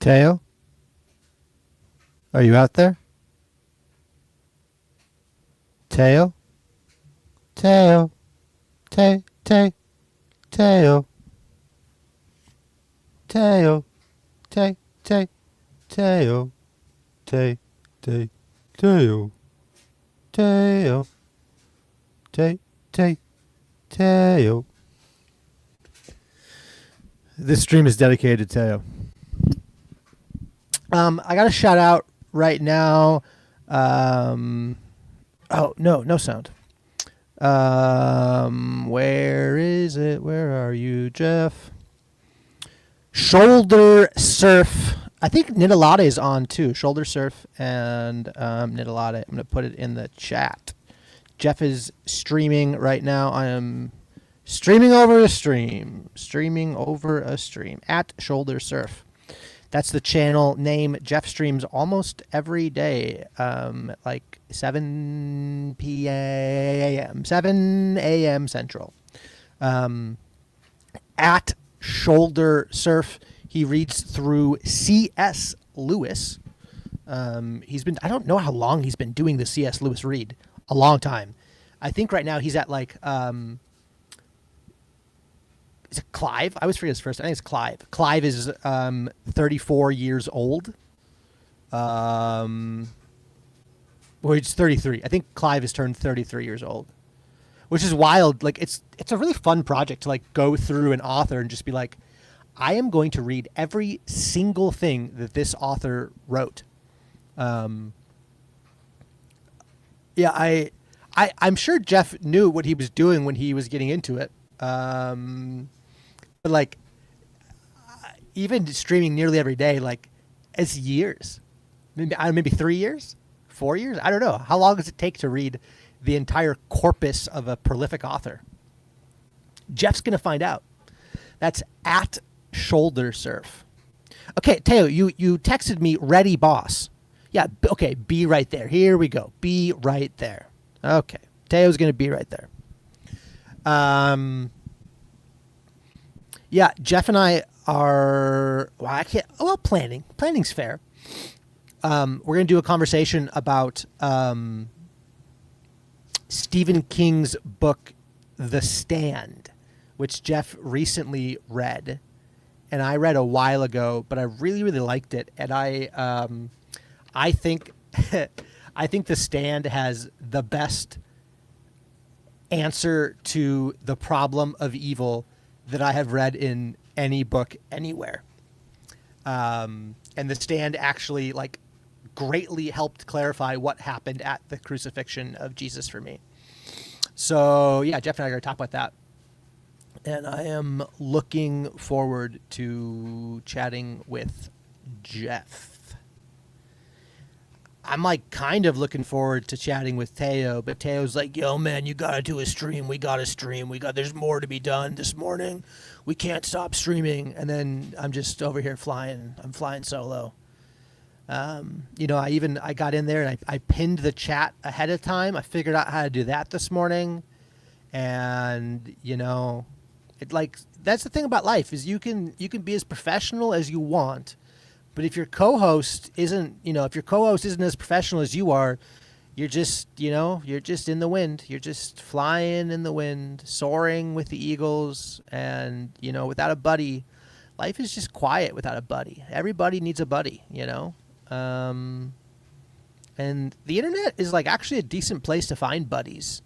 Teo, are you out there? Teo, Teo, Teo, Teo, Teo, Teo, Teo, Teo. This stream is dedicated to Teo. I got a shout out right now. Oh, no sound. Where is it? Where are you, Jeff? Shoulder Surf. I think Nitalade is on too. Shoulder Surf and Nitalade. I'm going to put it in the chat. Jeff is streaming right now. I am streaming over a stream. At Shoulder Surf. That's the channel name. Jeff streams almost every day, like 7 p.m. 7 a.m. Central. At Shoulder Surf, he reads through C.S. Lewis. I don't know how long he's been doing the C.S. Lewis read. A long time. I think right now he's at like... is it Clive? I always forget his first name. I think it's Clive. Clive is 34 years old. Well, he's 33. I think Clive has turned 33 years old, which is wild. Like it's a really fun project to like go through an author and just be like, I am going to read every single thing that this author wrote. Yeah, I'm sure Jeff knew what he was doing when he was getting into it. But like, even streaming nearly every day, like, it's years. Maybe 3 years, 4 years. I don't know. How long does it take to read the entire corpus of a prolific author? Jeff's gonna find out. That's at Shoulder Surf. Okay, Teo, you texted me ready, boss. Yeah. Okay. Be right there. Here we go. Be right there. Okay. Teo's gonna be right there. Yeah, Jeff and I are, planning. Planning's fair. We're going to do a conversation about Stephen King's book, The Stand, which Jeff recently read. And I read a while ago, but I really, really liked it. And I think, I think The Stand has the best answer to the problem of evil that I have read in any book anywhere. And The Stand actually like greatly helped clarify what happened at the crucifixion of Jesus for me. So yeah, Jeff and I are going to talk about that. And I am looking forward to chatting with Jeff. I'm like kind of looking forward to chatting with Teo, but Teo's like, yo man, you gotta do a stream. We gotta stream. There's more to be done this morning. We can't stop streaming. And then I'm just over here flying. I'm flying solo. I got in there and I pinned the chat ahead of time. I figured out how to do that this morning. And, that's the thing about life is you can be as professional as you want. But if your co-host isn't as professional as you are, you're just in the wind. You're just flying in the wind, soaring with the eagles. And, without a buddy, life is just quiet without a buddy. Everybody needs a buddy, And the internet is like actually a decent place to find buddies.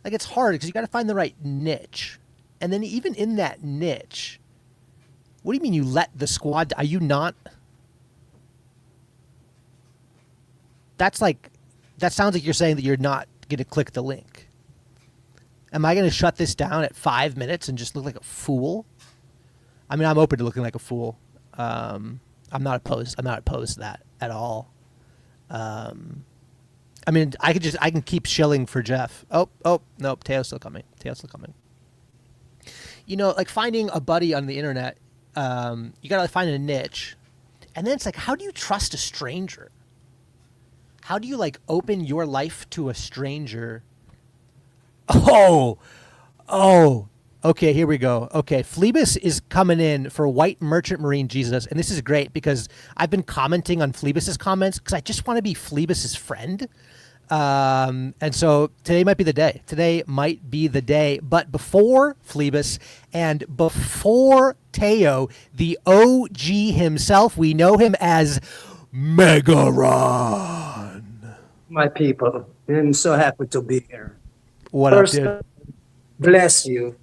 Like it's hard because you got to find the right niche. And then even in that niche, what do you mean you let the squad? Are you not? That sounds like you're saying that you're not going to click the link. Am I going to shut this down at 5 minutes and just look like a fool? I mean, I'm open to looking like a fool. I'm not opposed to that at all. I mean, I can keep shilling for Jeff. Oh, nope. Teo's still coming. Like finding a buddy on the internet, you got to find a niche. And then it's like, how do you trust a stranger? How do you like open your life to a stranger? Oh, Okay, here we go. Okay, Phlebas is coming in for White Merchant Marine Jesus, and this is great because I've been commenting on Phlebas's comments because I just want to be Phlebas's friend. And so today might be the day. Today might be the day. But before Phlebas and before Teo, the OG himself, we know him as Megaron. My people, I'm so happy to be here. What First, up, dude? bless you.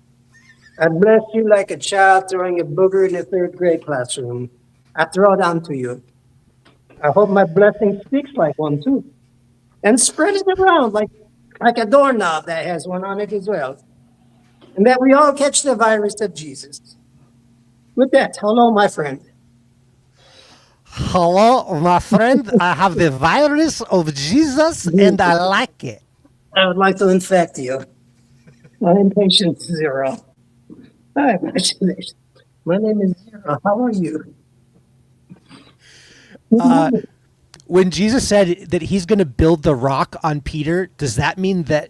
I bless you like a child throwing a booger in the third grade classroom. I throw it onto you. I hope my blessing sticks like one too. And spread it around like a doorknob that has one on it as well. And that we all catch the virus of Jesus. With that, hello, my friend. Hello, my friend. I have the virus of Jesus and I like it. I would like to infect you. I'm patient zero. Hi, my name is Zero. How are you? When Jesus said that he's going to build the rock on Peter, does that mean that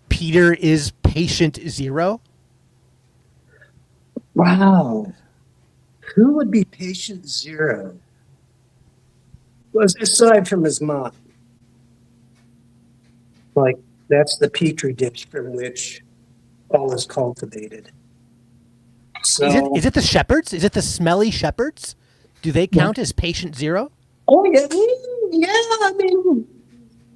Peter is patient zero? Wow. Who would be patient zero? Was aside from his mom. Like, that's the petri dish from which all is cultivated. So, Is it the shepherds? Is it the smelly shepherds? Do they count as patient zero? oh, yeah. Yeah, I mean,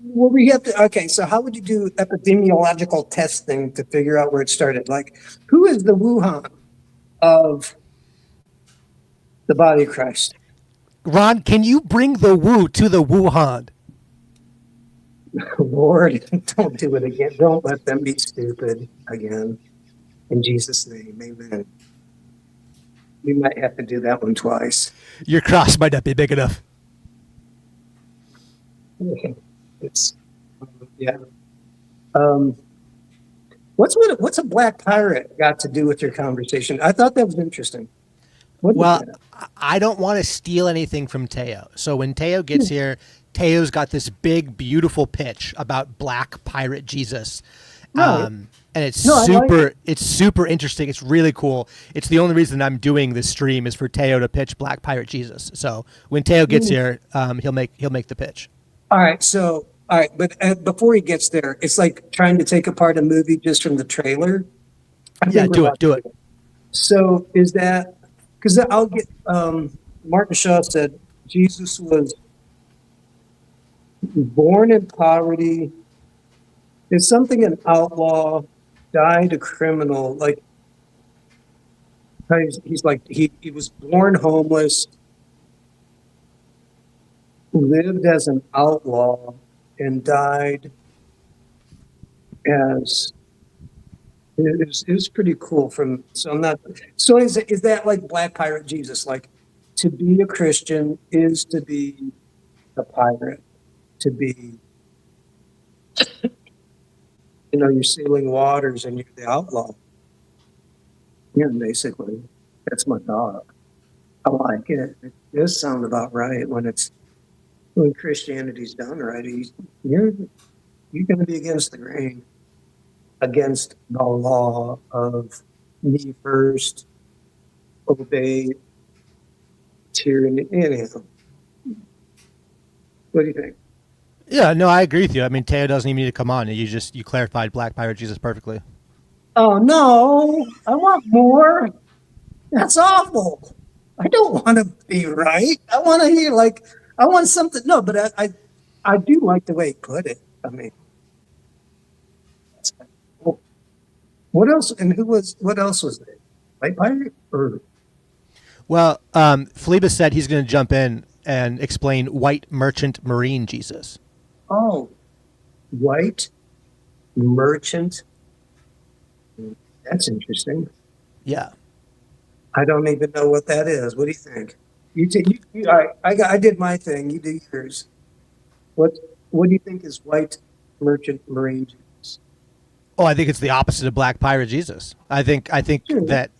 well, we have to, okay, so how would you do epidemiological testing to figure out where it started? Like, who is the Wuhan of the body of Christ? Ron, can you bring the woo to the Wuhan? Lord, don't do it again. Don't let them be stupid again. In Jesus' name, amen. We might have to do that one twice. Your cross might not be big enough. It's, yeah. What's a black pirate got to do with your conversation? I thought that was interesting. Well, I don't want to steal anything from Teo. So when Teo gets here, Teo's got this big, beautiful pitch about Black Pirate Jesus. Right. And it's No, I like it. it's super interesting. It's really cool. It's the only reason I'm doing this stream is for Teo to pitch Black Pirate Jesus. So when Teo gets here, he'll make the pitch. All right, but before he gets there, it's like trying to take apart a movie just from the trailer. I Yeah, think we're do about it, do to it. So is that because I'll get Martin Shaw said Jesus was born in poverty, is something an outlaw, died a criminal. Like he's like he was born homeless, lived as an outlaw, and died as it was pretty cool. So I'm not. So is that like Black Pirate Jesus? Like to be a Christian is to be a pirate, to be, you're sailing waters and you're the outlaw. Yeah, basically, that's my dog. I like it. It does sound about right when Christianity's done right. You're going to be against the grain, against the law of me first, obey, tyranny. Anyhow, what do you think? Yeah, no, I agree with you. I mean, Teo doesn't even need to come on. You clarified Black Pirate Jesus perfectly. Oh no, I want more. That's awful. I don't want to be right. I want to hear I want something. No, but I do like the way he put it. I mean, that's kind of cool. What else? And what else was there? White pirate or Well, Phlebas said he's going to jump in and explain White Merchant Marine Jesus. oh, white merchant? That's interesting. Yeah. I don't even know what that is. What do you think? All right, I did my thing. You do yours. What do you think is white merchant marine Jesus? Oh, I think it's the opposite of Black Pirate Jesus. I think Sure. that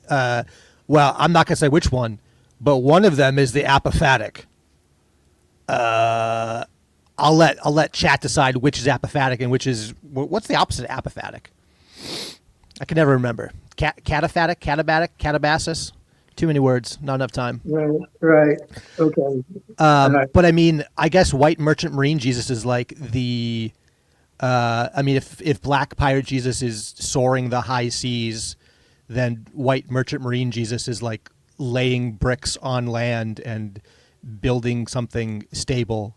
well, I'm not going to say which one, but one of them is the apophatic. I'll let chat decide which is apophatic and which is what's the opposite of apophatic. I can never remember. Catabasis. Too many words, not enough time. Right. Okay. But I mean, I guess white merchant marine Jesus is like the. I mean, if black pirate Jesus is soaring the high seas, then white merchant marine Jesus is like laying bricks on land and building something stable.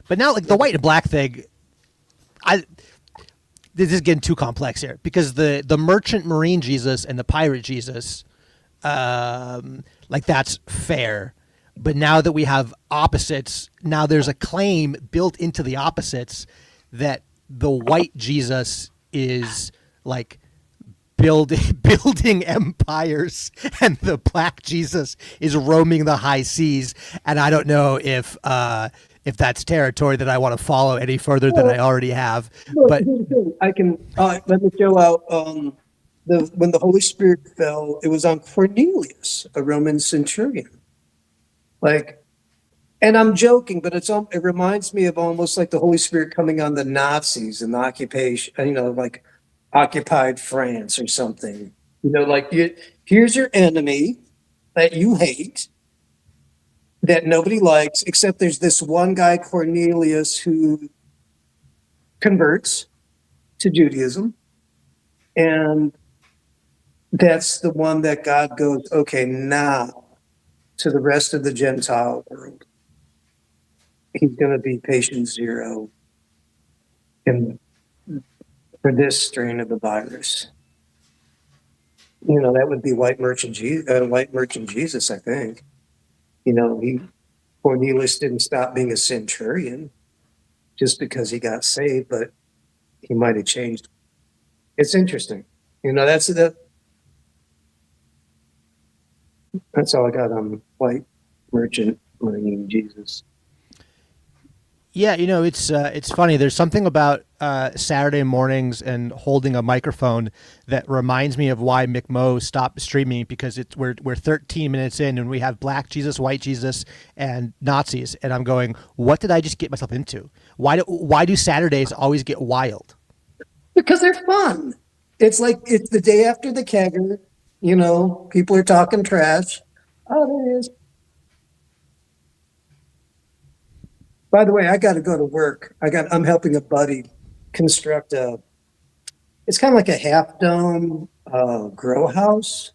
But now, like the white and black thing, this is getting too complex here because the merchant marine Jesus and the pirate Jesus, like that's fair. But now that we have opposites, now there's a claim built into the opposites that the white Jesus is like building empires, and the black Jesus is roaming the high seas. And I don't know if that's territory that I want to follow any further than I already have. But here's the thing. I can let me throw out when the Holy Spirit fell, it was on Cornelius, a Roman centurion. Like, and I'm joking, but it reminds me of almost like the Holy Spirit coming on the Nazis and the occupation, like occupied France or something. Like here's your enemy that you hate, that nobody likes, except there's this one guy, Cornelius, who converts to Judaism. And that's the one that God goes, okay, now to the rest of the Gentile world, he's going to be patient zero for this strain of the virus. That would be white merchant Jesus, I think. Cornelius didn't stop being a centurion just because he got saved, but he might have changed. It's interesting. That's all I got on white merchant marine Jesus. yeah, it's funny. There's something about Saturday mornings and holding a microphone that reminds me of why McMo stopped streaming, because we're 13 minutes in and we have black Jesus, white Jesus, and Nazis, and I'm going, what did I just get myself into? Why do Saturdays always get wild? Because they're fun. It's like it's the day after the kegger. People are talking trash. Oh, there it is. By the way, I got to go to work. I'm helping a buddy construct it's kind of like a half dome grow house.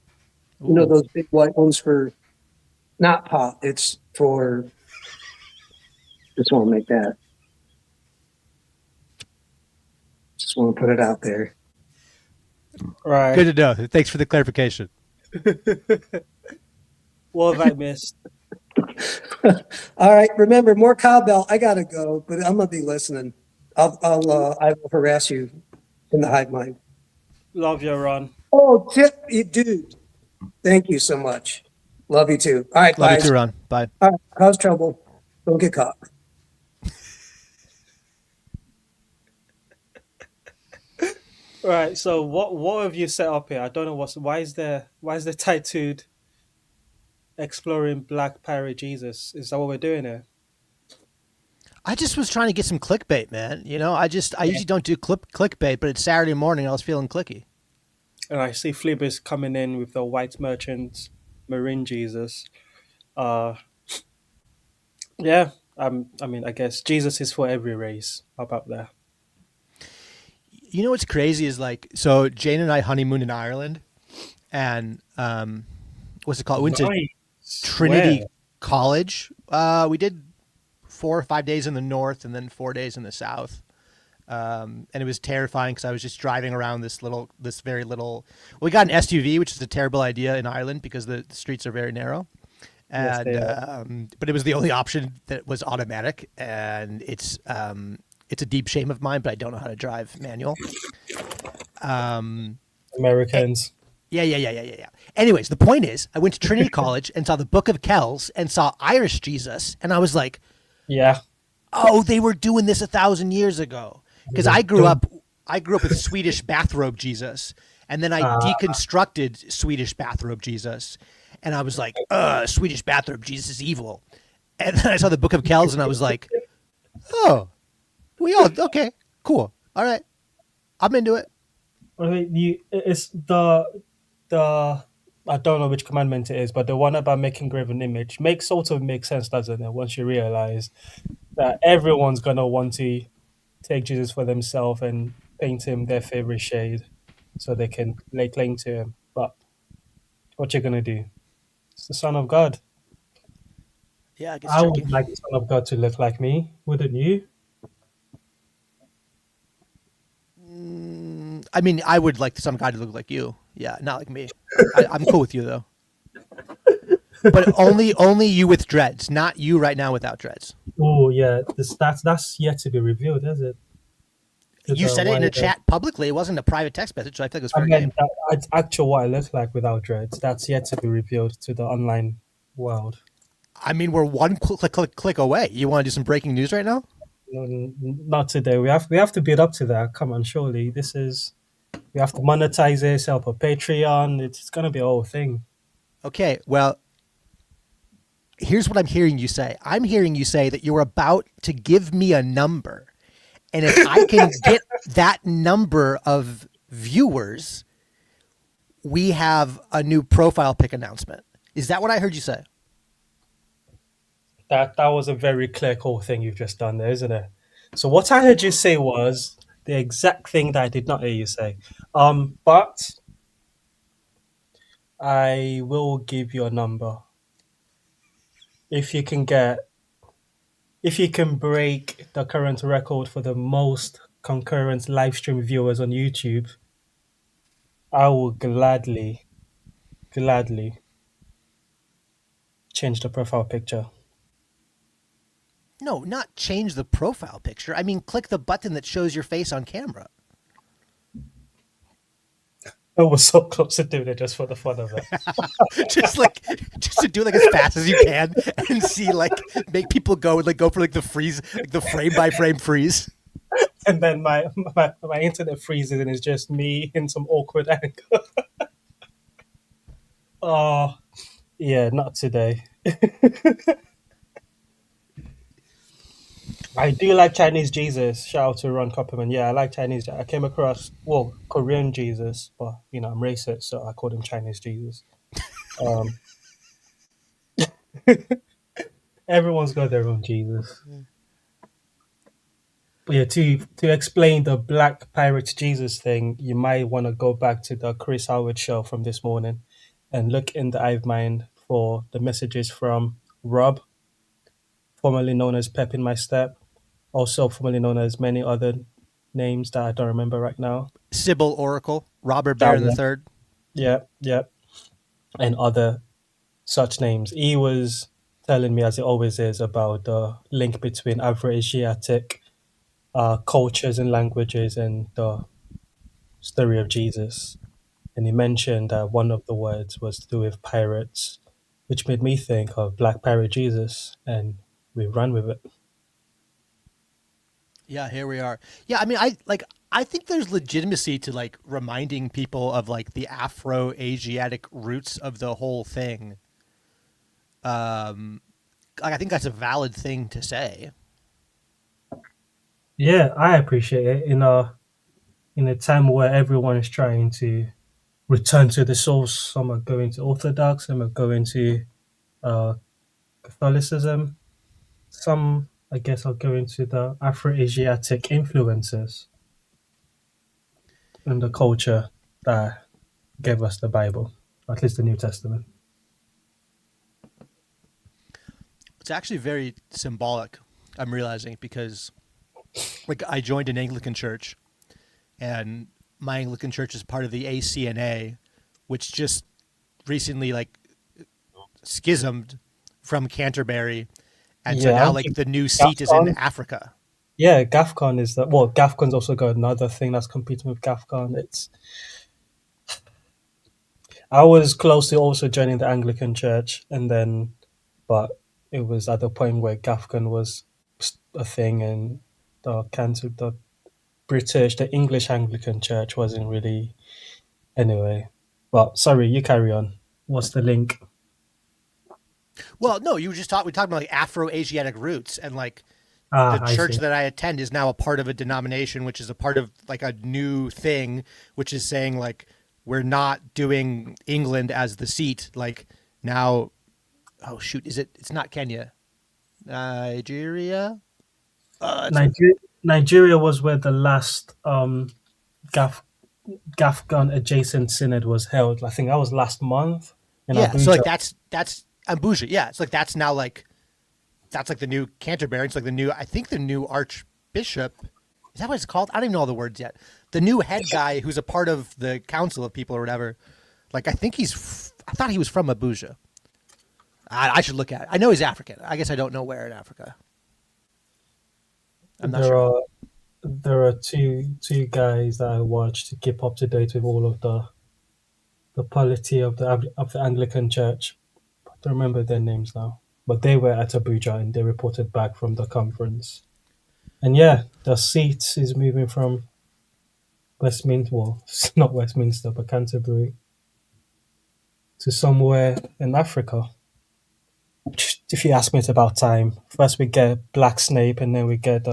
Those big white ones for not pot. It's for, just want to make that. Just want to put it out there. Right. Good to know. Thanks for the clarification. What have I missed? All right. Remember, more cowbell. I gotta go, but I'm gonna be listening. I will harass you in the hive mind. Love you, Ron. Oh, dude. Thank you so much. Love you too. All right, Love guys. you too, Ron. Bye. All right. How's trouble? Don't get caught. Right. So what have you set up here? I don't know why is there tattooed exploring black pirate Jesus? Is that what we're doing here? I just was trying to get some clickbait, man. I usually don't do clickbait, but it's Saturday morning. I was feeling clicky. And I see Flibbers coming in with the white merchant marine Jesus. Yeah. I mean, I guess Jesus is for every race. How about that? What's crazy is so Jane and I honeymooned in Ireland, and what's it called? We went to Trinity Where? College. We did 4 or 5 days in the north and then 4 days in the south. And it was terrifying because I was just driving around this very little. We got an SUV, which is a terrible idea in Ireland because the streets are very narrow. And Yes, but it was the only option that was automatic, and it's a deep shame of mine, but I don't know how to drive manual. Americans. Yeah. Anyways, the point is, I went to Trinity College and saw the Book of Kells and saw Irish Jesus, and I was like, Yeah. oh, they were doing this 1,000 years ago. Because I grew up with Swedish bathrobe Jesus, and then I deconstructed Swedish bathrobe Jesus, and I was like, Swedish bathrobe Jesus is evil. And then I saw the Book of Kells, and I was like, oh, okay, cool, all right, I'm into it. I mean, it's the I don't know which commandment it is, but the one about making graven image makes sort of makes sense, doesn't it? Once you realize that everyone's gonna want to take Jesus for themselves and paint him their favorite shade, so they can lay claim to him. But what you gonna do? It's the Son of God. Yeah, it gets I tricky. would like the Son of God to look like me, wouldn't you? I mean, I would like some guy to look like you. Yeah, not like me. I'm cool with you though. But only you with dreads, not you right now without dreads. Oh yeah, that's yet to be revealed, is it? To You the said it in a wider. chat publicly. It wasn't a private text message, so I think it was I fair meant game. that it's actual what I look like without dreads. That's yet to be revealed to the online world. I mean, we're one click away. You want to do some breaking news right now? Not today. We have to build up to that. Come on, surely this is. We have to monetize it, set up a Patreon. It's gonna be a whole thing. Okay, well, here's what I'm hearing you say. I'm hearing you say that you're about to give me a number. And if I can get that number of viewers, we have a new profile pic announcement. Is that what I heard you say? That was a very clear call thing you've just done there, isn't it? So what I heard you say was the exact thing that I did not hear you say. But I will give you a number if you can get if you can break the current record for the most concurrent live stream viewers on YouTube. I will gladly change the profile picture. No, not change the profile picture. I mean, click the button that shows your face on camera. I was so close to doing it just for the fun of it. just to do it like as fast as you can and see like make people go and like go for like the freeze, like the frame by frame freeze. And then my internet freezes and it's just me in some awkward angle. Oh, yeah, not today. I do like Chinese Jesus. Shout out to Ron Copperman. Yeah, I like Chinese. I came across, well, Korean Jesus, but I'm racist, so I called him Chinese Jesus. Um, Everyone's got their own Jesus. But yeah, to explain the Black Pirate Jesus thing, you might want to go back to the Chris Howard show from this morning and look in the Hive Mind for the messages from Rob, formerly known as Pep in My Step, also formerly known as many other names that I don't remember right now. Sybil Oracle, Robert That Barron one. III. Yeah, yeah, and other such names. He was telling me, as it always is, about the link between Afro-Asiatic cultures and languages and the story of Jesus. And he mentioned that one of the words was to do with pirates, which made me think of Black Pirate Jesus, and we ran with it. Yeah, here we are. Yeah, I mean, I think there's legitimacy to like reminding people of like the Afro-Asiatic roots of the whole thing. Like, I think that's a valid thing to say. Yeah, I appreciate it in a time where everyone is trying to return to the source. Some are going to Orthodox, some are going to uh, Catholicism. Some, I guess, are going to the Afro-Asiatic influences in the culture that gave us the Bible, at least the New Testament. It's actually very symbolic, I'm realizing, because like I joined an Anglican church and my Anglican church is part of the ACNA, which just recently like schismed from Canterbury, and so Yeah, now aren't like you the new seat is in GAFCON? Africa. Yeah, GAFCON is that. Well, GAFCON's also got another thing that's competing with GAFCON. I was close to also joining the Anglican Church, and then, but it was at the point where GAFCON was a thing, and the British, the English Anglican Church wasn't really anyway. But sorry, you carry on. What's the link? Well, no, we talked about like Afro-Asiatic roots and like Ah, the I church see. that I attend is now a part of a denomination, which is a part of like a new thing, which is saying like we're not doing England as the seat. Like now, oh shoot, is it? It's not Kenya, Nigeria. It's Nigeria was where the last Gaf GAFCON adjacent synod was held. I think that was last month in yeah. So like Abuja. that's Abuja. Yeah, it's like that's now like that's like the new Canterbury. It's like the new. I think the new Archbishop. Is that what it's called? I don't even know all the words yet. The new head guy who's a part of the council of people or whatever. Like I think I thought he was from Abuja. I should look at it. I know he's African. I guess I don't know where in Africa. I'm not There sure. are there are two guys that I watch to keep up to date with all of the polity of the Anglican Church. I don't remember their names now, but they were at Abuja and they reported back from the conference. And yeah, the seat is moving from Westminster, well, it's not Westminster, but Canterbury to somewhere in Africa. If you ask me, it's about time. First we get Black Snape, and then we get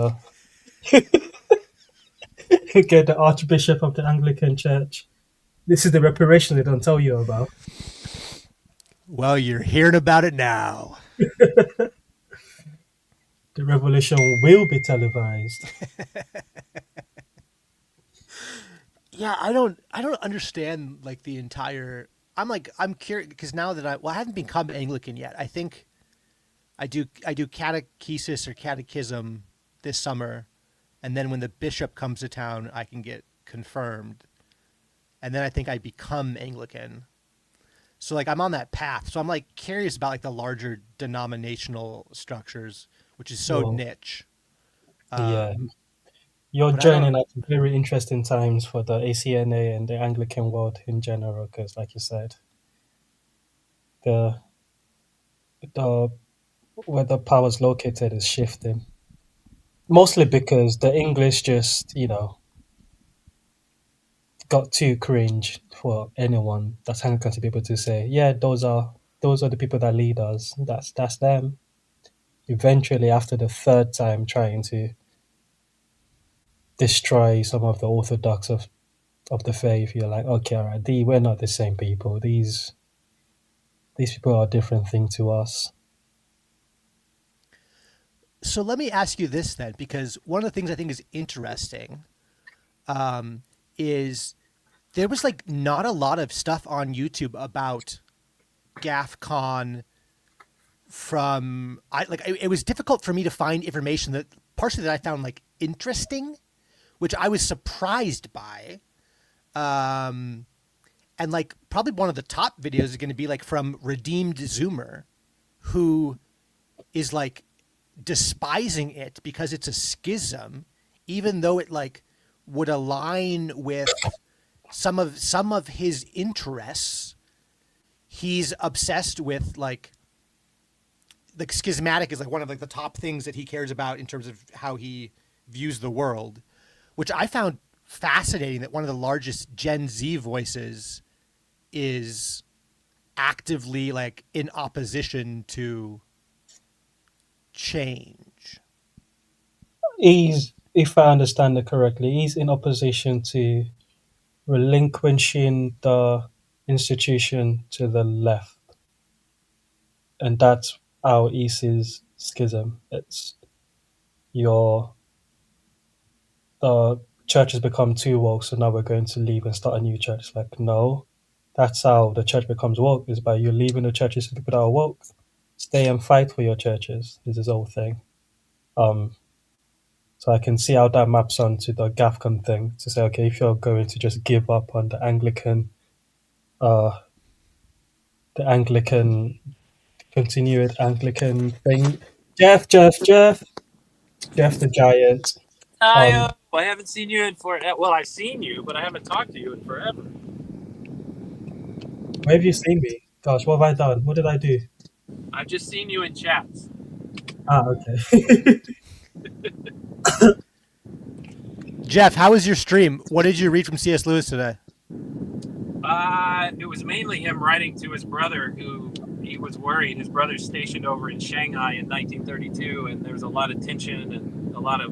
we get the Archbishop of the Anglican Church. This is the reparation they don't tell you about. Well, you're hearing about it now. The revolution will be televised. Yeah, I don't understand like the entire. I'm curious because now that I haven't become Anglican yet. I think I do catechesis or catechism this summer, and then when the bishop comes to town, I can get confirmed, and then I think I become Anglican. So like I'm on that path. So I'm like curious about like the larger denominational structures, which is so Well, niche. yeah, Um, you're but I don't. joining at very interesting times for the ACNA and the Anglican world in general, because, like you said, the the where the power's located is shifting. Mostly because the English just, got too cringe for anyone that's Anglican to be able to say, yeah, those are the people that lead us. That's them. Eventually, after the third time trying to destroy some of the orthodox of the faith, you're like, okay, all right, we're not the same people. These people are a different thing to us. So let me ask you this then, because one of the things I think is interesting is there was like not a lot of stuff on YouTube about GAFCON from I like it was difficult for me to find information that partially that I found like interesting, which I was surprised by. Um, and like probably one of the top videos is going to be like from Redeemed Zoomer, who is like despising it because it's a schism, even though it like would align with some of his interests. He's obsessed with like schismatic is like one of like the top things that he cares about in terms of how he views the world, which I found fascinating that one of the largest Gen Z voices is actively like in opposition to change. If I understand it correctly, he's in opposition to relinquishing the institution to the left, and that's how he sees schism. It's your the church has become too woke, so now we're going to leave and start a new church. It's like, no, that's how the church becomes woke, is by you leaving the churches to people that are woke. Stay and fight for your churches is his whole thing. Um, so I can see how that maps onto the GAFCON thing to say, okay, if you're going to just give up on uh, the Anglican, continued Anglican thing, Jeff the Giant. I haven't seen you in well, I've seen you, but I haven't talked to you in forever. Where have you seen me? Gosh, what have I done? What did I do? I've just seen you in chats. Ah, okay. Jeff, how was your stream? What did you read from C.S. Lewis today? It was mainly him writing to his brother, who he was worried. His brother's stationed over in Shanghai in 1932, and there was a lot of tension and a lot of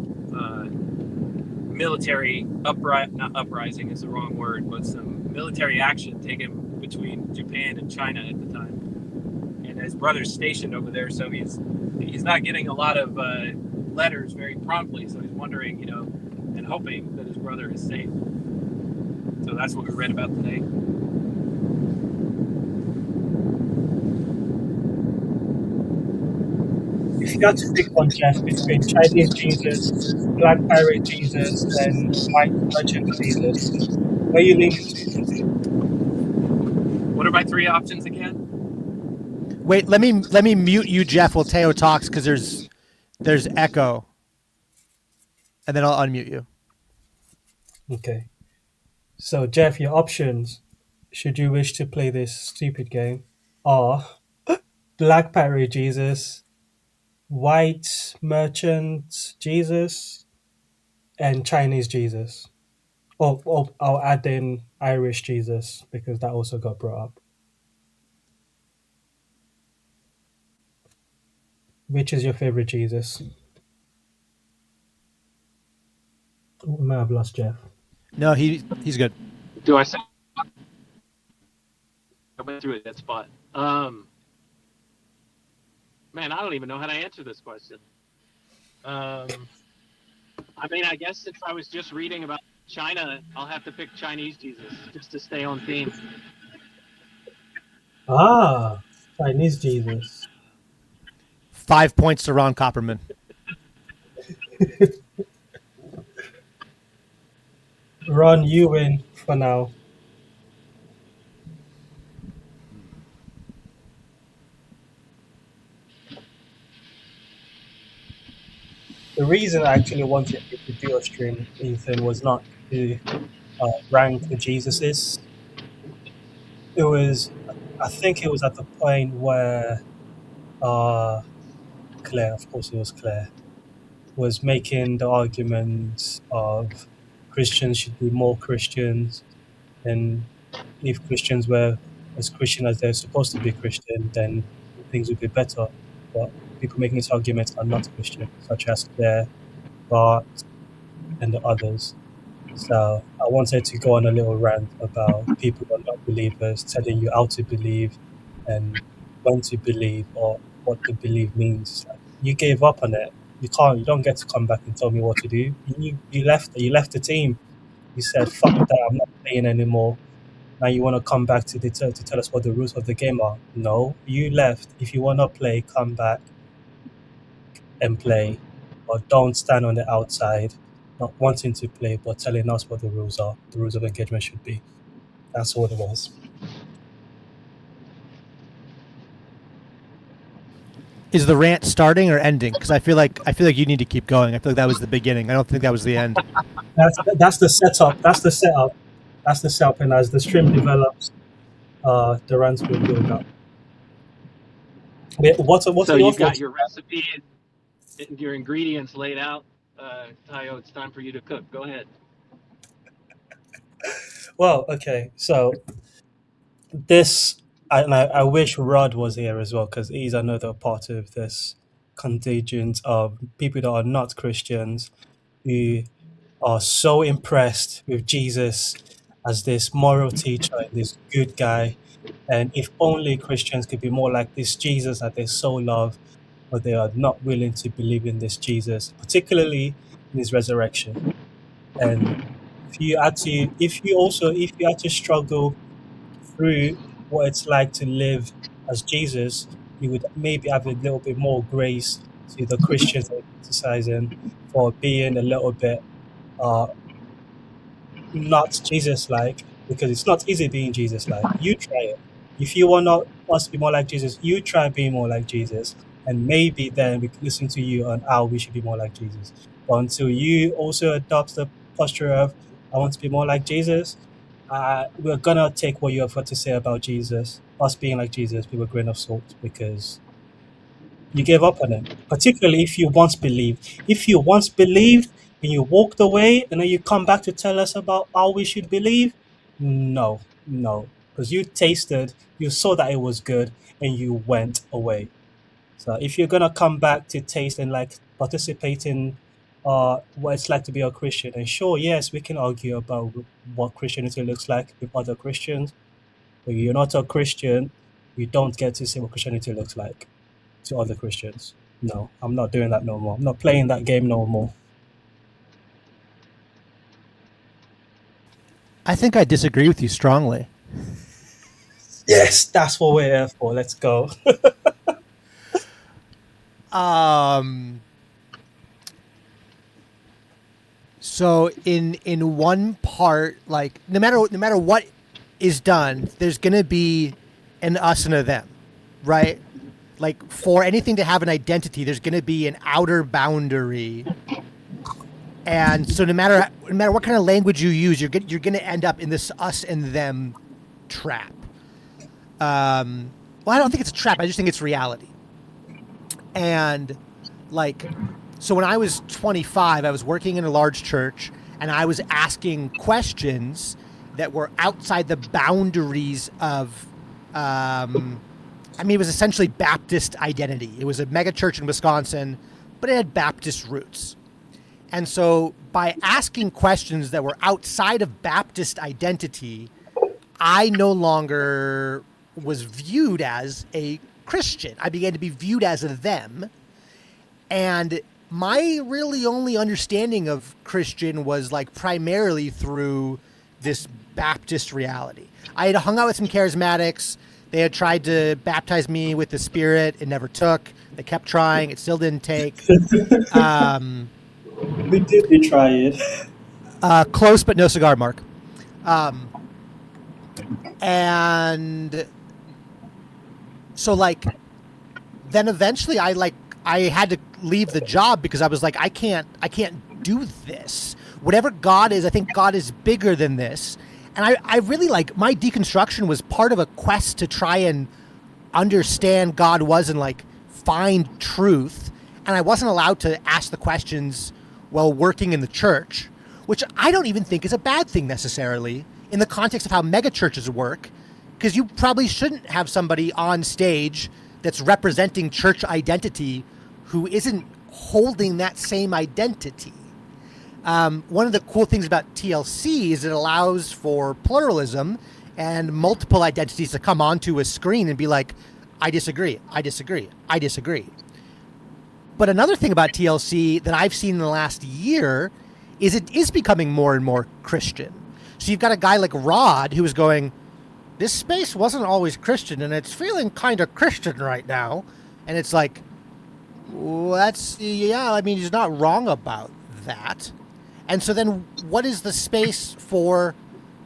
military not uprising is the wrong word, but some military action taken between Japan and China at the time. And his brother's stationed over there, so he's not getting a lot of letters very promptly. So he's wondering, and hoping that his brother is safe. So that's what we read about today. If you had to pick one, Jeff, between Chinese Jesus, Black Pirate Jesus, and White Merchant Jesus, where are you leaning to? What are my three options again? Wait, let me mute you, Jeff, while Teo talks because there's echo, and then I'll unmute you. Okay. So, Jeff, your options, should you wish to play this stupid game, are Black Pirate Jesus, White Merchant Jesus, and Chinese Jesus. Oh, I'll add in Irish Jesus because that also got brought up. Which is your favorite Jesus? Oh, we might have lost Jeff. No, he's good. Do I say? I went through a dead spot. Man, I don't even know how to answer this question. I mean, I guess since I was just reading about China, I'll have to pick Chinese Jesus just to stay on theme. Ah, Chinese Jesus. 5 points to Ron Copperman. Ron, you win for now. The reason I actually wanted you to do a stream, Ethan, was not to rank the Jesuses. I think it was at the point where Claire, of course it was Claire, was making the argument of Christians should be more Christians, and if Christians were as Christian as they're supposed to be Christian, then things would be better. But people making this argument are not Christian, such as Claire, Bart, and the others. So I wanted to go on a little rant about people who are not believers, telling you how to believe and when to believe or what to believe means. You gave up on it. You don't get to come back and tell me what to do. You left the team. You said, fuck that, I'm not playing anymore. Now you want to come back to tell us what the rules of the game are. No, you left. If you want to play, come back and play. But don't stand on the outside, not wanting to play, but telling us what the rules are. The rules of engagement should be. That's what it was. Is the rant starting or ending? Because I feel like you need to keep going. I feel like that was the beginning. I don't think that was the end. That's the setup. That's the setup. That's the setup. And as the stream develops, the rants will build up. What's So your you've got thoughts? your recipe and your ingredients laid out. Tayo, it's time for you to cook. Go ahead. Well, okay. So this, I wish Rod was here as well, because he's another part of this contingent of people that are not Christians who are so impressed with Jesus as this moral teacher, this good guy. And if only Christians could be more like this Jesus that they so love, but they are not willing to believe in this Jesus, particularly in his resurrection. And if you had to struggle through what it's like to live as Jesus, you would maybe have a little bit more grace to the Christians that are criticizing for being a little bit not Jesus-like, because it's not easy being Jesus-like. You try it. If you want us to be more like Jesus, you try being more like Jesus, and maybe then we can listen to you on how we should be more like Jesus. But until you also adopt the posture of, I want to be more like Jesus, we're gonna take what you have got to say about Jesus, us being like Jesus, with a grain of salt, because you gave up on it. Particularly if you once believed. If you once believed and you walked away and then you come back to tell us about how we should believe, no. because you tasted, you saw that it was good, and you went away. So if you're gonna come back to taste and like participate in what it's like to be a Christian, and sure, yes, we can argue about what Christianity looks like with other Christians, but you're not a Christian, you don't get to see what Christianity looks like to other Christians. No, I'm not doing that no more. I'm not playing that game no more. I think I disagree with you strongly. Yes, that's what we're here for. Let's go. So in one part, like no matter what is done, there's gonna be an us and a them, right? Like for anything to have an identity, there's gonna be an outer boundary, and so no matter what kind of language you use, you're gonna end up in this us and them trap. Well, I don't think it's a trap. I just think it's reality. And like, so when I was 25, I was working in a large church and I was asking questions that were outside the boundaries of, it was essentially Baptist identity. It was a mega church in Wisconsin, but it had Baptist roots. And so by asking questions that were outside of Baptist identity, I no longer was viewed as a Christian. I began to be viewed as a them. And my really only understanding of Christian was like primarily through this Baptist reality. I had hung out with some charismatics. They had tried to baptize me with the Spirit. It never took. They kept trying. It still didn't take. We did try it. Close, but no cigar, Mark. And so like, then eventually I had to leave the job because I was like, I can't do this. Whatever God is, I think God is bigger than this. And I really like, my deconstruction was part of a quest to try and understand God was and like find truth. And I wasn't allowed to ask the questions while working in the church, which I don't even think is a bad thing necessarily in the context of how mega churches work, because you probably shouldn't have somebody on stage that's representing church identity who isn't holding that same identity. One of the cool things about TLC is it allows for pluralism and multiple identities to come onto a screen and be like, I disagree, I disagree, I disagree. But another thing about TLC that I've seen in the last year is it is becoming more and more Christian. So you've got a guy like Rod who is going, this space wasn't always Christian and it's feeling kind of Christian right now. And it's like, well, he's not wrong about that. And so then what is the space for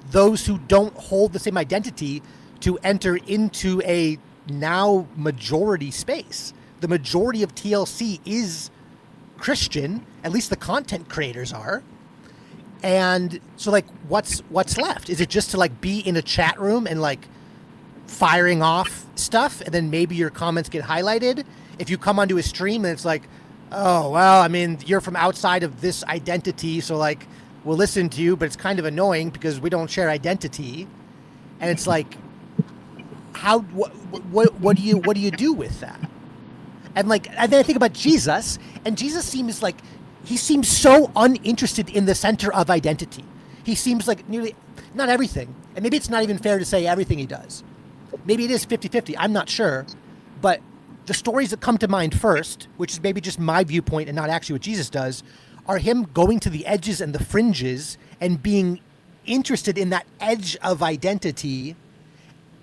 those who don't hold the same identity to enter into a now majority space? The majority of TLC is Christian, at least the content creators are. And so like, what's left? Is it just to like be in a chat room and like firing off stuff and then maybe your comments get highlighted? If you come onto a stream and it's like, oh, well, you're from outside of this identity, so like we'll listen to you, but it's kind of annoying because we don't share identity. And it's like, what do you do with that? And then I think about Jesus, and Jesus seems so uninterested in the center of identity. He seems like nearly, not everything, and maybe it's not even fair to say everything he does. Maybe it is 50-50, I'm not sure. But the stories that come to mind first, which is maybe just my viewpoint and not actually what Jesus does, are him going to the edges and the fringes and being interested in that edge of identity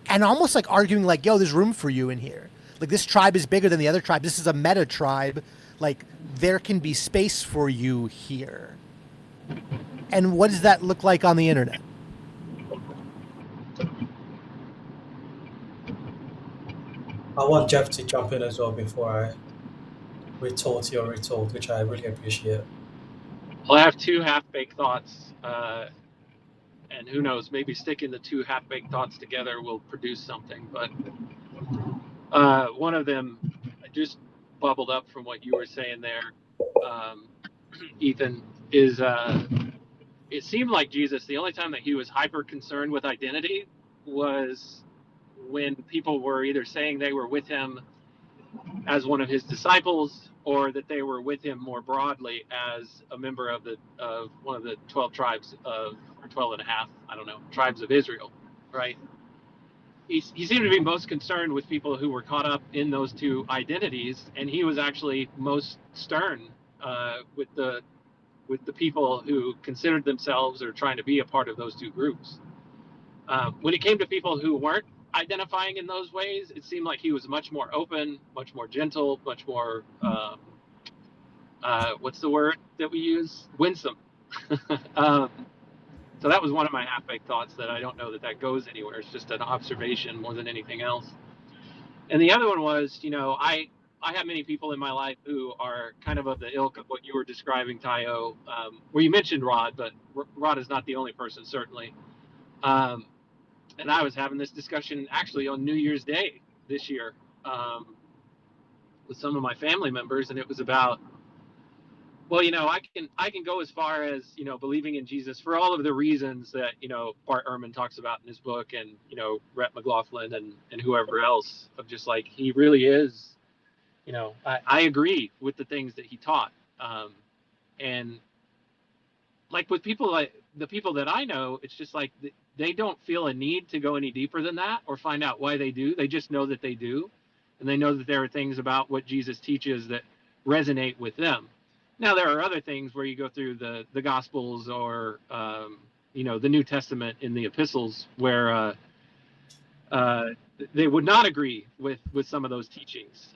and almost like arguing like, yo, there's room for you in here. Like, this tribe is bigger than the other tribe. This is a meta tribe. Like, there can be space for you here. And what does that look like on the internet? I want Jeff to jump in as well before I retort your retort, which I really appreciate. Well, I have two half-baked thoughts, and who knows, maybe sticking the two half-baked thoughts together will produce something. But one of them just bubbled up from what you were saying there, Ethan, is it seemed like Jesus, the only time that he was hyper concerned with identity was when people were either saying they were with him as one of his disciples, or that they were with him more broadly as a member of one of the 12 tribes of, or 12 and a half, I don't know, tribes of Israel, right? He seemed to be most concerned with people who were caught up in those two identities, and he was actually most stern with the people who considered themselves or trying to be a part of those two groups. When it came to people who weren't identifying in those ways, it seemed like he was much more open, much more gentle, much more what's the word that we use? Winsome. um, so that was one of my half-baked thoughts, that I don't know that that goes anywhere. It's just an observation more than anything else. And the other one was, I have many people in my life who are kind of the ilk of what you were describing, Tayo, where you mentioned Rod, but Rod is not the only person, certainly. Um, and I was having this discussion actually on New Year's Day this year with some of my family members, and it was about, well, I can go as far as believing in Jesus for all of the reasons that Bart Ehrman talks about in his book, and Rhett McLaughlin and whoever else, of just like, he really is. I agree with the things that he taught, and like with people like the people that I know, it's just like they don't feel a need to go any deeper than that or find out why they do. They just know that they do, and they know that there are things about what Jesus teaches that resonate with them. Now, there are other things where you go through the Gospels or the New Testament in the epistles where they would not agree with some of those teachings,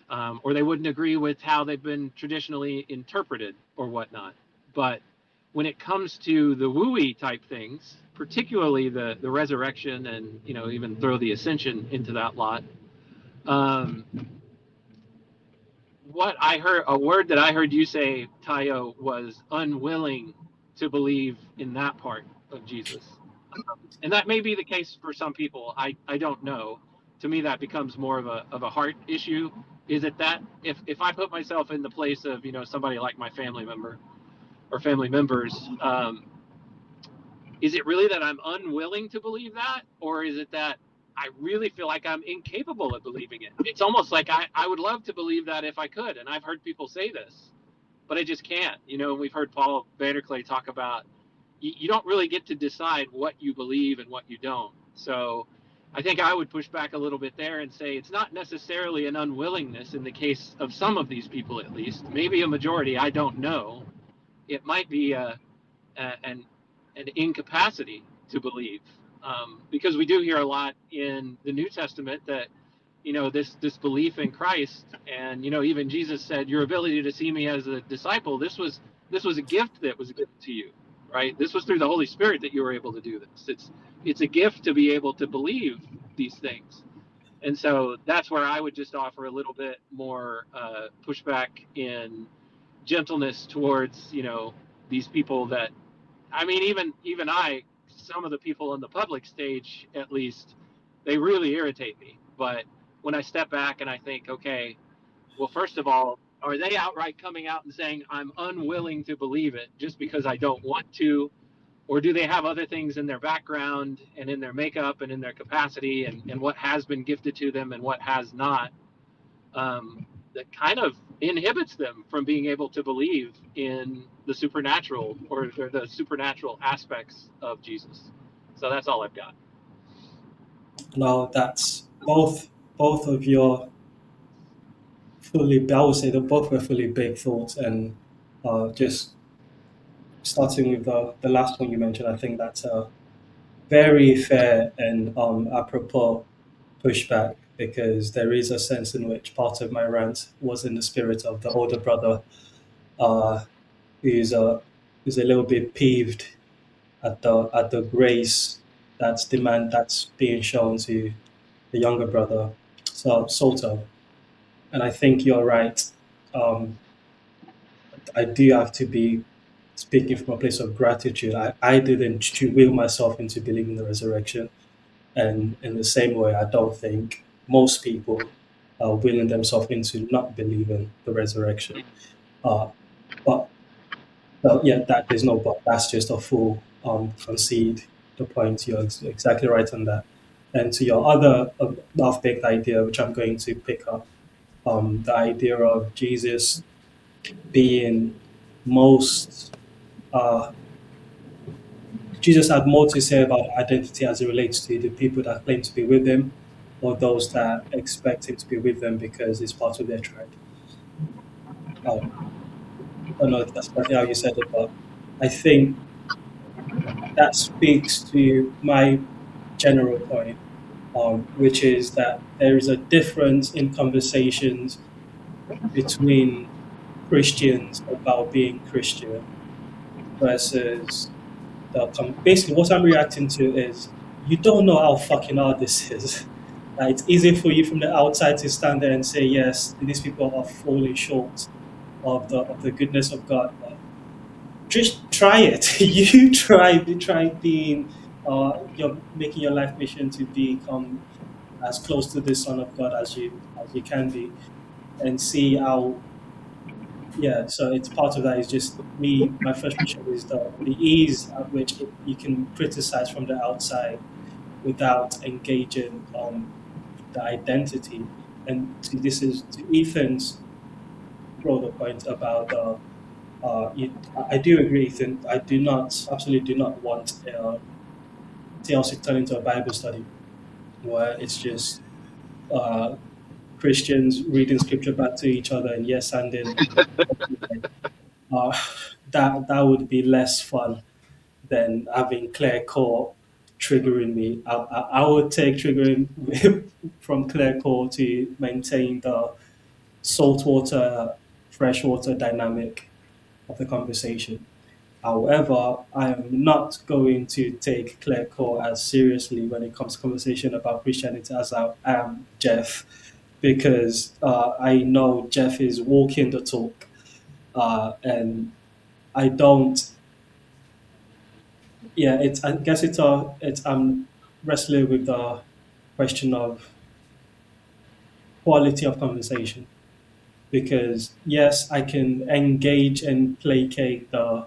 or they wouldn't agree with how they've been traditionally interpreted or whatnot. But when it comes to the wooey type things, particularly the resurrection, and even throw the ascension into that lot, what I heard, a word that I heard you say, Tayo, was unwilling to believe in that part of Jesus. And that may be the case for some people. I don't know. To me, that becomes more of a heart issue. Is it that if I put myself in the place of somebody like my family member or family members, is it really that I'm unwilling to believe that, or is it that I really feel like I'm incapable of believing it? It's almost like I would love to believe that if I could, and I've heard people say this, but I just can't. And we've heard Paul Vanderklay talk about you don't really get to decide what you believe and what you don't. So I think I would push back a little bit there and say it's not necessarily an unwillingness in the case of some of these people, at least. Maybe a majority, I don't know. It might be an incapacity to believe, because we do hear a lot in the New Testament that this belief in Christ, and even Jesus said, your ability to see me as a disciple, this was a gift that was given to you, right? This was through the Holy Spirit that you were able to do this. It's a gift to be able to believe these things. And so that's where I would just offer a little bit more pushback in gentleness towards these people that, I mean, even some of the people on the public stage, at least, they really irritate me. But when I step back and I think, okay, well, first of all, are they outright coming out and saying I'm unwilling to believe it just because I don't want to, or do they have other things in their background and in their makeup and in their capacity and what has been gifted to them and what has not, that kind of inhibits them from being able to believe in the supernatural or the supernatural aspects of Jesus. So that's all I've got. Now that's both of your I would say that both were fully baked thoughts, and just starting with the last one you mentioned, I think that's a very fair and apropos pushback, because there is a sense in which part of my rant was in the spirit of the older brother, uh, who's a little bit peeved at the grace that's being shown to the younger brother, so Salter. And I think you're right. Um, I do have to be speaking from a place of gratitude. I didn't will myself into believing the resurrection. And in the same way, I don't think most people are willing themselves into not believing the resurrection. Uh, but yeah, that there's no but. That's just a full concede the point. You're exactly right on that. And to your other half-baked idea, which I'm going to pick up, the idea of Jesus being most, uh, Jesus had more to say about identity as it relates to the people that claim to be with him or those that expect him to be with them because it's part of their tribe. I don't know if that's exactly how you said it, but I think that speaks to my general point, which is that there is a difference in conversations between Christians about being Christian versus basically what I'm reacting to is you don't know how fucking hard this is. It's easy for you from the outside to stand there and say, yes, these people are falling short of the goodness of God. But just try it. You try being you're making your life mission to become as close to the Son of God as you can be, and see how. Yeah, so it's part of that is just me. My frustration is the ease at which you can criticize from the outside without engaging the identity. And this is to Ethan's broader point about I do agree, Ethan. I do not absolutely do not want TLC turn into a Bible study where it's just uh, Christians reading scripture back to each other and yes anding. Uh, that would be less fun than having Claire Core triggering me. I would take triggering from Claire Core to maintain the saltwater, freshwater dynamic of the conversation. However, I am not going to take Claire Core as seriously when it comes to conversation about Christianity as I am Jeff, because I know Jeff is walking the talk, and I don't. Yeah, I guess it's I'm wrestling with the question of quality of conversation because yes, I can engage and placate the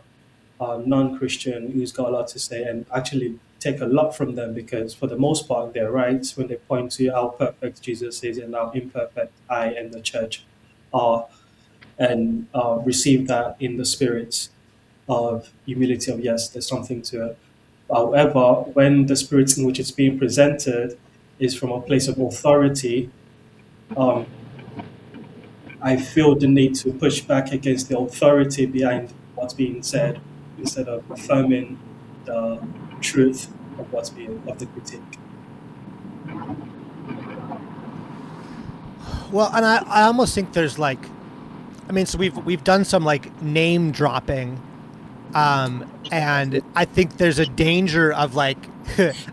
non-Christian who's got a lot to say and actually take a lot from them because for the most part they're right when they point to how perfect Jesus is and how imperfect I and the church are and receive that in the spirit of humility of yes, there's something to it. However, when the spirit in which it's being presented is from a place of authority, um, I feel the need to push back against the authority behind what's being said instead of affirming the truth of of the critique. Well, and I almost think there's like, I mean, so we've done some like name dropping, and I think there's a danger of like,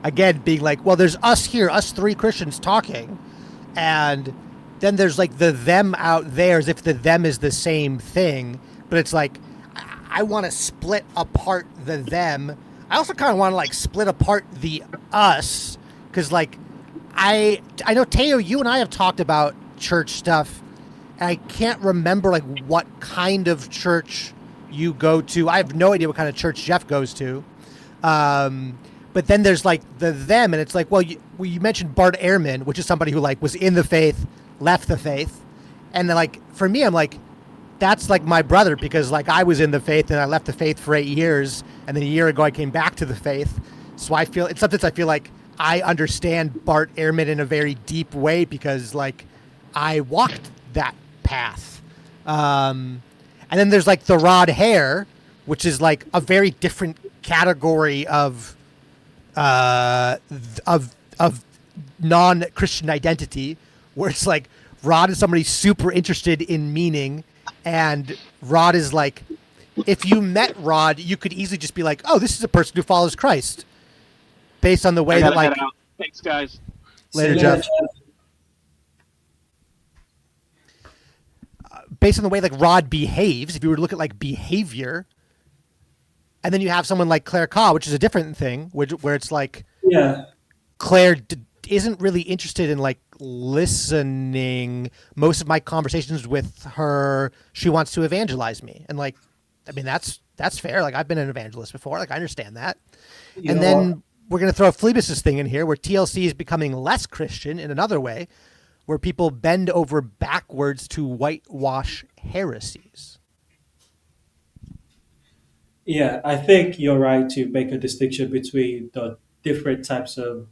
again, being like, well, there's us here, us three Christians talking, and then there's like the them out there, as if the them is the same thing, but it's like, I want to split apart the them. I also kind of want to like split apart the us, because like, I know Teo, you and I have talked about church stuff. And I can't remember like what kind of church you go to. I have no idea what kind of church Jeff goes to. But then there's like the them, and it's like, well, you mentioned Bart Ehrman, which is somebody who like was in the faith, left the faith, and then like for me, I'm like, that's like my brother because like I was in the faith and I left the faith for 8 years, and then a year ago I came back to the faith. So I feel I feel like I understand Bart Ehrman in a very deep way because like I walked that path. And then there's like the Rod Hare, which is like a very different category of non-Christian identity, where it's like Rod is somebody super interested in meaning, and Rod is like, if you met Rod, you could easily just be like, oh, this is a person who follows Christ, based on the way I that gotta like. head out. Thanks, guys. Later, Jeff. Based on the way like Rod behaves, if you were to look at like behavior, and then you have someone like Claire Kaw, which is a different thing, where it's like, Yeah, Claire isn't really interested in like listening. Most of my conversations with her, she wants to evangelize me, and like, I mean that's fair. Like I've been an evangelist before. Like I understand that. you And know then what? we're going to throw a Phlebas thing in here, where TLC is becoming less Christian in another way, where people bend over backwards to whitewash heresies. Yeah, I think you're right to make a distinction between the different types of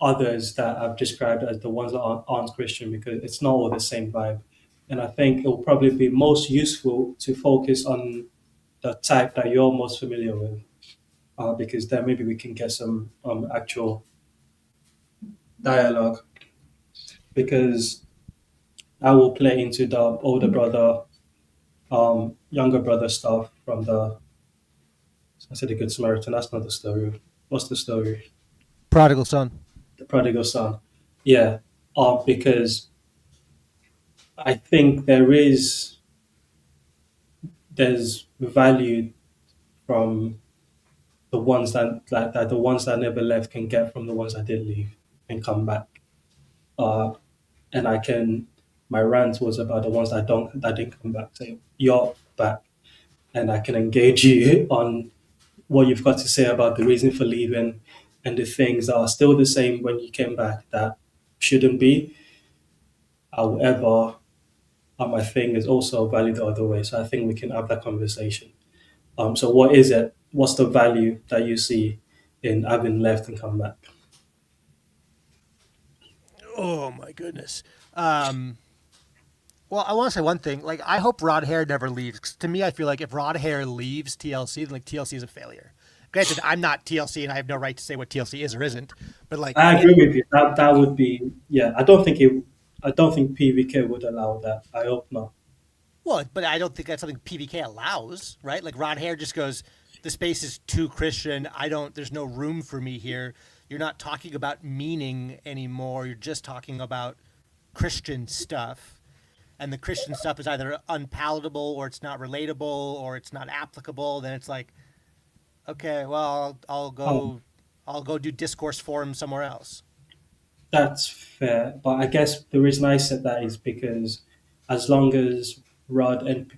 others that I've described as the ones that aren't Christian, because it's not all the same vibe. And I think it will probably be most useful to focus on the type that you're most familiar with, because then maybe we can get some actual dialogue. Because I will play into the older brother, younger brother stuff from the, I said the Good Samaritan. That's not the story. What's the story? Prodigal son. The prodigal son. Yeah, because I think there's value from the ones that the ones that never left can get from the ones that did leave and come back. Uh, and I can, my rant was about the ones that didn't come back. Say you're back, and I can engage you on what you've got to say about the reason for leaving and the things that are still the same when you came back that shouldn't be. However, my thing is also valid the other way. So I think we can have that conversation. So what is it? What's the value that you see in having left and come back? Oh my goodness. Well, I want to say one thing. Like, I hope Rod Hare never leaves. 'Cause to me, I feel like if Rod Hare leaves TLC, then like TLC is a failure. Granted, I'm not TLC, and I have no right to say what TLC is or isn't. But like, I agree with you. That would be, yeah. I don't think PVK would allow that. I hope not. well, but I don't think that's something PVK allows, right? Like Rod Hare just goes, the space is too Christian. There's no room for me here. You're not talking about meaning anymore. You're just talking about Christian stuff. And the Christian stuff is either unpalatable or it's not relatable or it's not applicable. Then it's like, okay, well, I'll go do discourse forum somewhere else. That's fair, but I guess the reason I said that is because as long as Rod and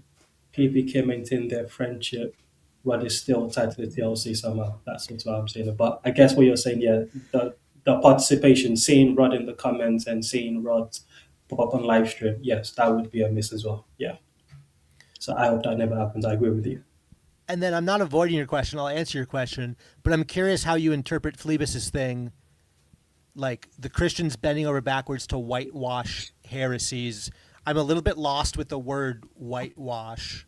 PVK maintain their friendship, Rod is still tied to the TLC somehow. That's what I'm saying. But I guess what you're saying, yeah, the participation, seeing Rod in the comments and seeing Rod pop up on live stream, yes, that would be a miss as well. Yeah. So I hope that never happens. I agree with you. And then I'm not avoiding your question. I'll answer your question. But I'm curious how you interpret Phlebas's thing, like the Christians bending over backwards to whitewash heresies. I'm a little bit lost with the word whitewash.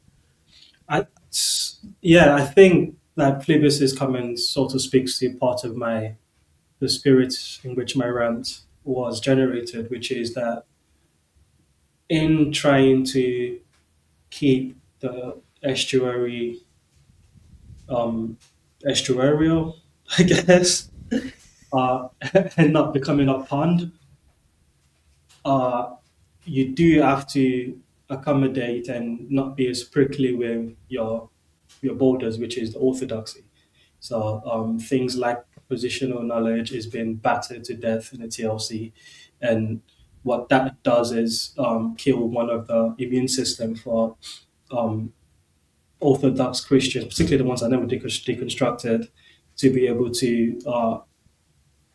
I, yeah, I think that Phlebas's comment sort of speaks to part of the spirit in which my rant was generated, which is that in trying to keep the estuary estuarial, I guess, uh, and not becoming a pond, uh, you do have to accommodate and not be as prickly with your borders, which is the orthodoxy. So things like propositional knowledge is being battered to death in the TLC, and what that does is kill one of the immune system for um, Orthodox Christians, particularly the ones that never deconstructed, to be able to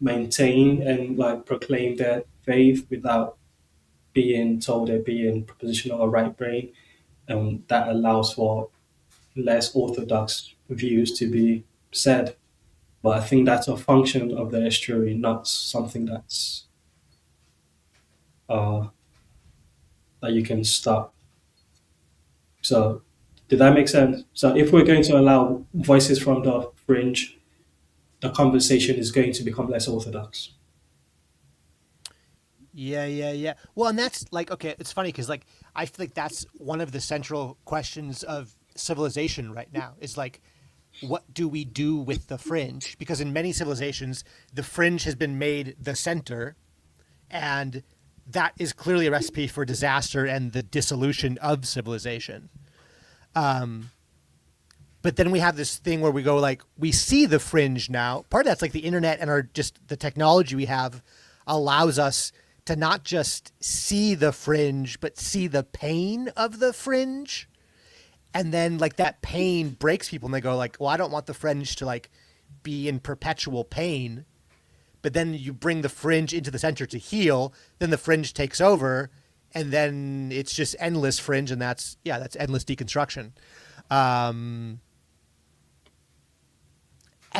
maintain and like proclaim their faith without being told they're being propositional or right brain, and that allows for less orthodox views to be said. But I think that's a function of the estuary, not something uh, that you can stop. So, did that make sense? So, if we're going to allow voices from the fringe, the conversation is going to become less orthodox. Yeah. Well, and that's like, okay, it's funny because like I feel like that's one of the central questions of civilization right now is like, what do we do with the fringe? Because in many civilizations, the fringe has been made the center, and that is clearly a recipe for disaster and the dissolution of civilization. But then we have this thing where we go like, we see the fringe now. Part of that's like the internet and our just the technology we have allows us to not just see the fringe, but see the pain of the fringe. And then like that pain breaks people and they go like, well, I don't want the fringe to like be in perpetual pain, but then you bring the fringe into the center to heal, then the fringe takes over, and then it's just endless fringe, and that's endless deconstruction. And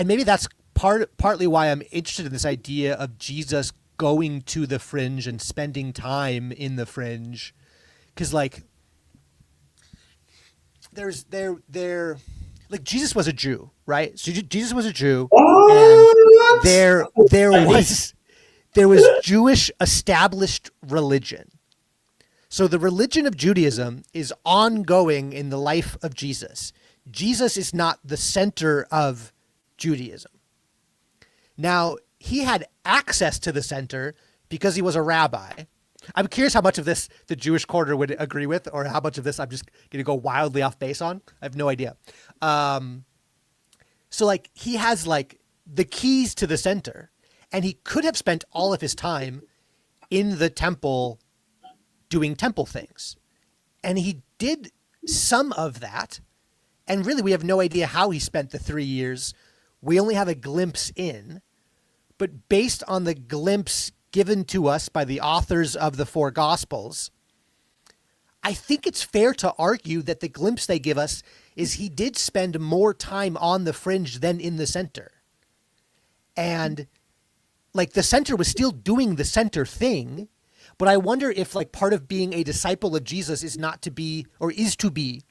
maybe that's partly why I'm interested in this idea of Jesus going to the fringe and spending time in the fringe, because like like Jesus was a Jew, right? So Jesus was a Jew, and there was Jewish established religion. So the religion of Judaism is ongoing in the life of Jesus. Jesus is not the center of Judaism. Now, he had access to the center because he was a rabbi. I'm curious how much of this the Jewish quarter would agree with, or how much of this I'm just going to go wildly off base on. I have no idea. So like he has like the keys to the center, and he could have spent all of his time in the temple doing temple things. And he did some of that. And really, we have no idea how he spent the 3 years. We only have a glimpse in. But based on the glimpse given to us by the authors of the 4 Gospels, I think it's fair to argue that the glimpse they give us is he did spend more time on the fringe than in the center. And like the center was still doing the center thing, but I wonder if like part of being a disciple of Jesus is not to be, or is to be,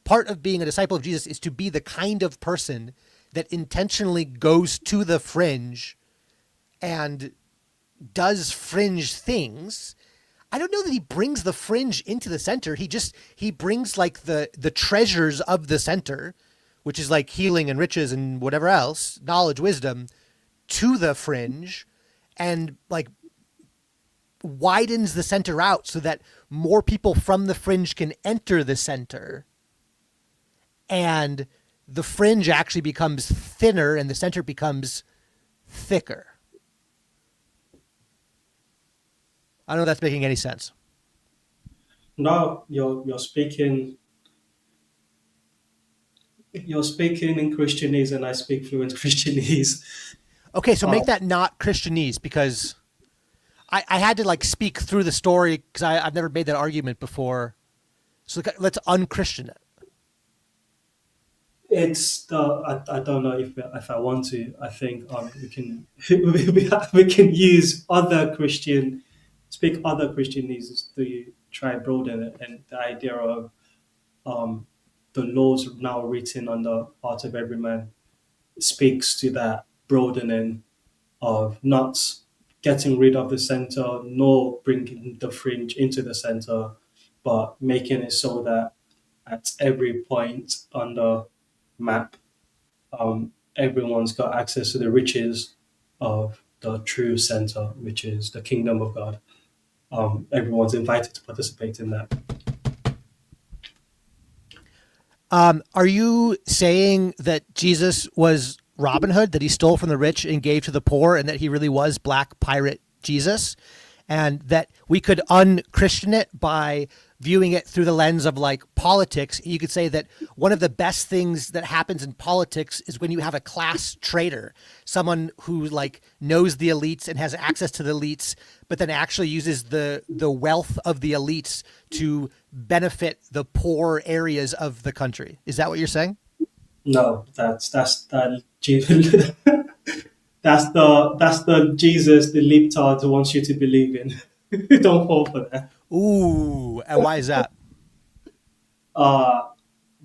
part of being a disciple of Jesus is to be the kind of person that intentionally goes to the fringe and does fringe things. I don't know that he brings the fringe into the center. He brings like the treasures of the center, which is like healing and riches and whatever else, knowledge, wisdom, to the fringe, and like widens the center out so that more people from the fringe can enter the center, and the fringe actually becomes thinner and the center becomes thicker. I don't know if that's making any sense. No, you're speaking in Christianese, and I speak fluent Christianese. Okay, so make that not Christianese, because I had to like speak through the story because I've never made that argument before. So let's unchristian it. It's I don't know if I want to. I think we can we can use other speak other Christianese to try broaden it, and the idea of the laws now written on the heart of every man speaks to that broadening of not getting rid of the center, nor bringing the fringe into the center, but making it so that at every point on the map, everyone's got access to the riches of the true center, which is the kingdom of God. Everyone's invited to participate in that. Are you saying that Jesus was Robin Hood, that he stole from the rich and gave to the poor, and that he really was Black Pirate Jesus, and that we could unchristian it by viewing it through the lens of like politics? You could say that one of the best things that happens in politics is when you have a class traitor, someone who like knows the elites and has access to the elites, but then actually uses the wealth of the elites to benefit the poor areas of the country. Is that what you're saying? No, that's the that's the Jesus the leaptard wants you to believe in. Don't fall for that. Ooh, and why is that?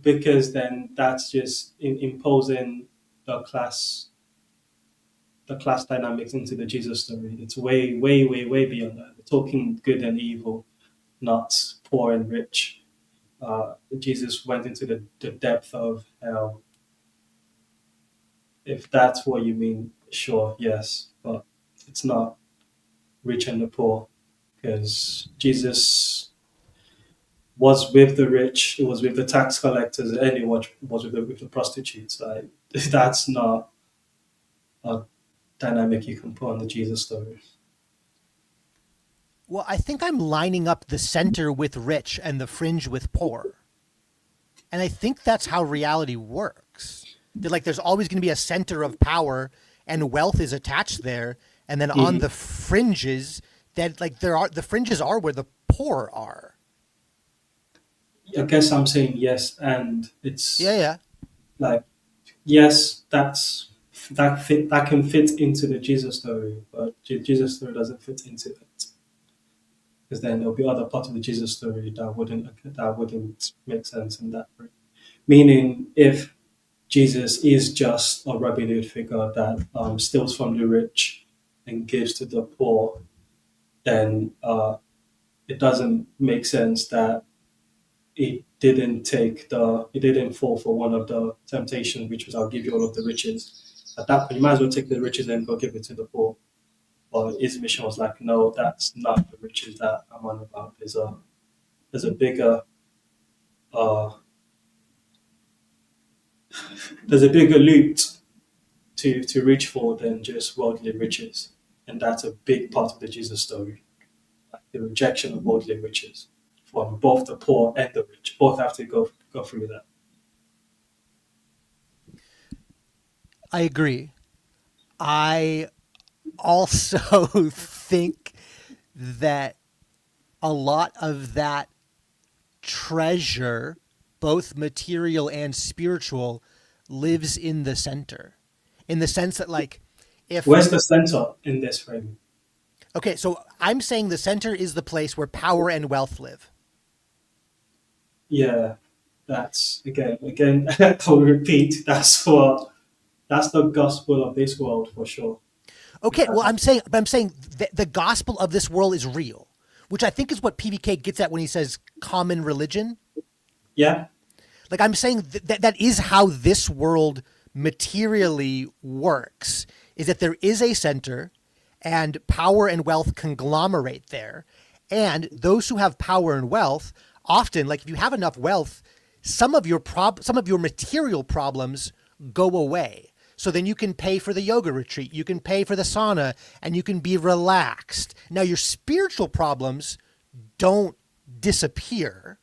Because then that's just imposing the class dynamics into the Jesus story. It's way, way, way, way beyond that. We're talking good and evil, not poor and rich. Jesus went into the depth of hell. If that's what you mean, sure, yes, but it's not rich and the poor, because Jesus was with the rich, it was with the tax collectors, and he was with the prostitutes. Like, that's not a dynamic you can put on the Jesus story. Well, I think I'm lining up the center with rich and the fringe with poor. And I think that's how reality works. That like there's always going to be a center of power and wealth is attached there, and then on the fringes, that like the fringes are where the poor are. I guess I'm saying yes, and it's Yeah. like yes, that can fit into the Jesus story, but Jesus story doesn't fit into it because then there'll be other parts of the Jesus story that wouldn't make sense in that way. Meaning, if Jesus is just a Rabbi David figure that steals from the rich and gives to the poor, then it doesn't make sense that he didn't fall for one of the temptations, which was I'll give you all of the riches. At that point, you might as well take the riches and go give it to the poor. But his mission was like, no, that's not the riches that I'm on about. There's a bigger uh, there's a bigger loot to reach for than just worldly riches, and that's a big part of the Jesus story. Like the rejection of worldly riches from both the poor and the rich. Both have to go through that. I agree. I also think that a lot of that treasure, both material and spiritual, lives in the center. In the sense that, like, if. Where's the center in this frame? Okay, so I'm saying the center is the place where power and wealth live. Yeah, that's again. I'll repeat. That's the gospel of this world for sure. Okay, well, I'm saying the gospel of this world is real, which I think is what PBK gets at when he says common religion. Yeah, Like I'm saying that is how this world materially works, is that there is a center and power and wealth conglomerate there. And those who have power and wealth, often, like if you have enough wealth, some of your material problems go away. So then you can pay for the yoga retreat, you can pay for the sauna, and you can be relaxed. Now your spiritual problems don't disappear.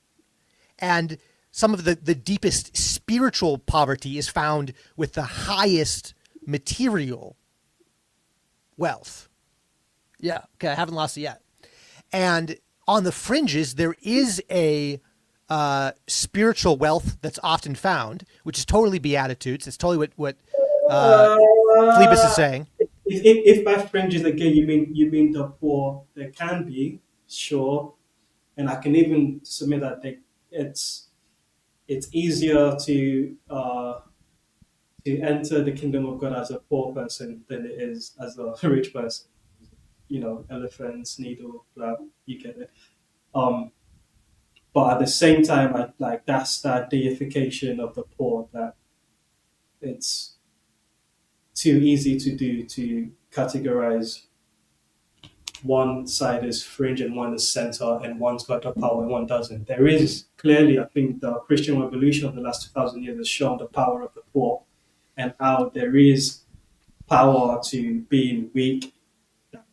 And some of the deepest spiritual poverty is found with the highest material wealth. Yeah, okay, I haven't lost it yet. And on the fringes, there is a spiritual wealth that's often found, which is totally Beatitudes. It's totally what Phlebas is saying. If by fringes again you mean the poor, there can be sure, and I can even submit that it's easier to enter the kingdom of God as a poor person than it is as a rich person. Elephants, needle, blah, you get it. But at the same time, that's that deification of the poor that it's too easy to do, to categorize one side as fringe and one as center, and one's got the power and one doesn't. There is clearly, I think, the Christian revolution of the last 2,000 years has shown the power of the poor and how there is power to being weak that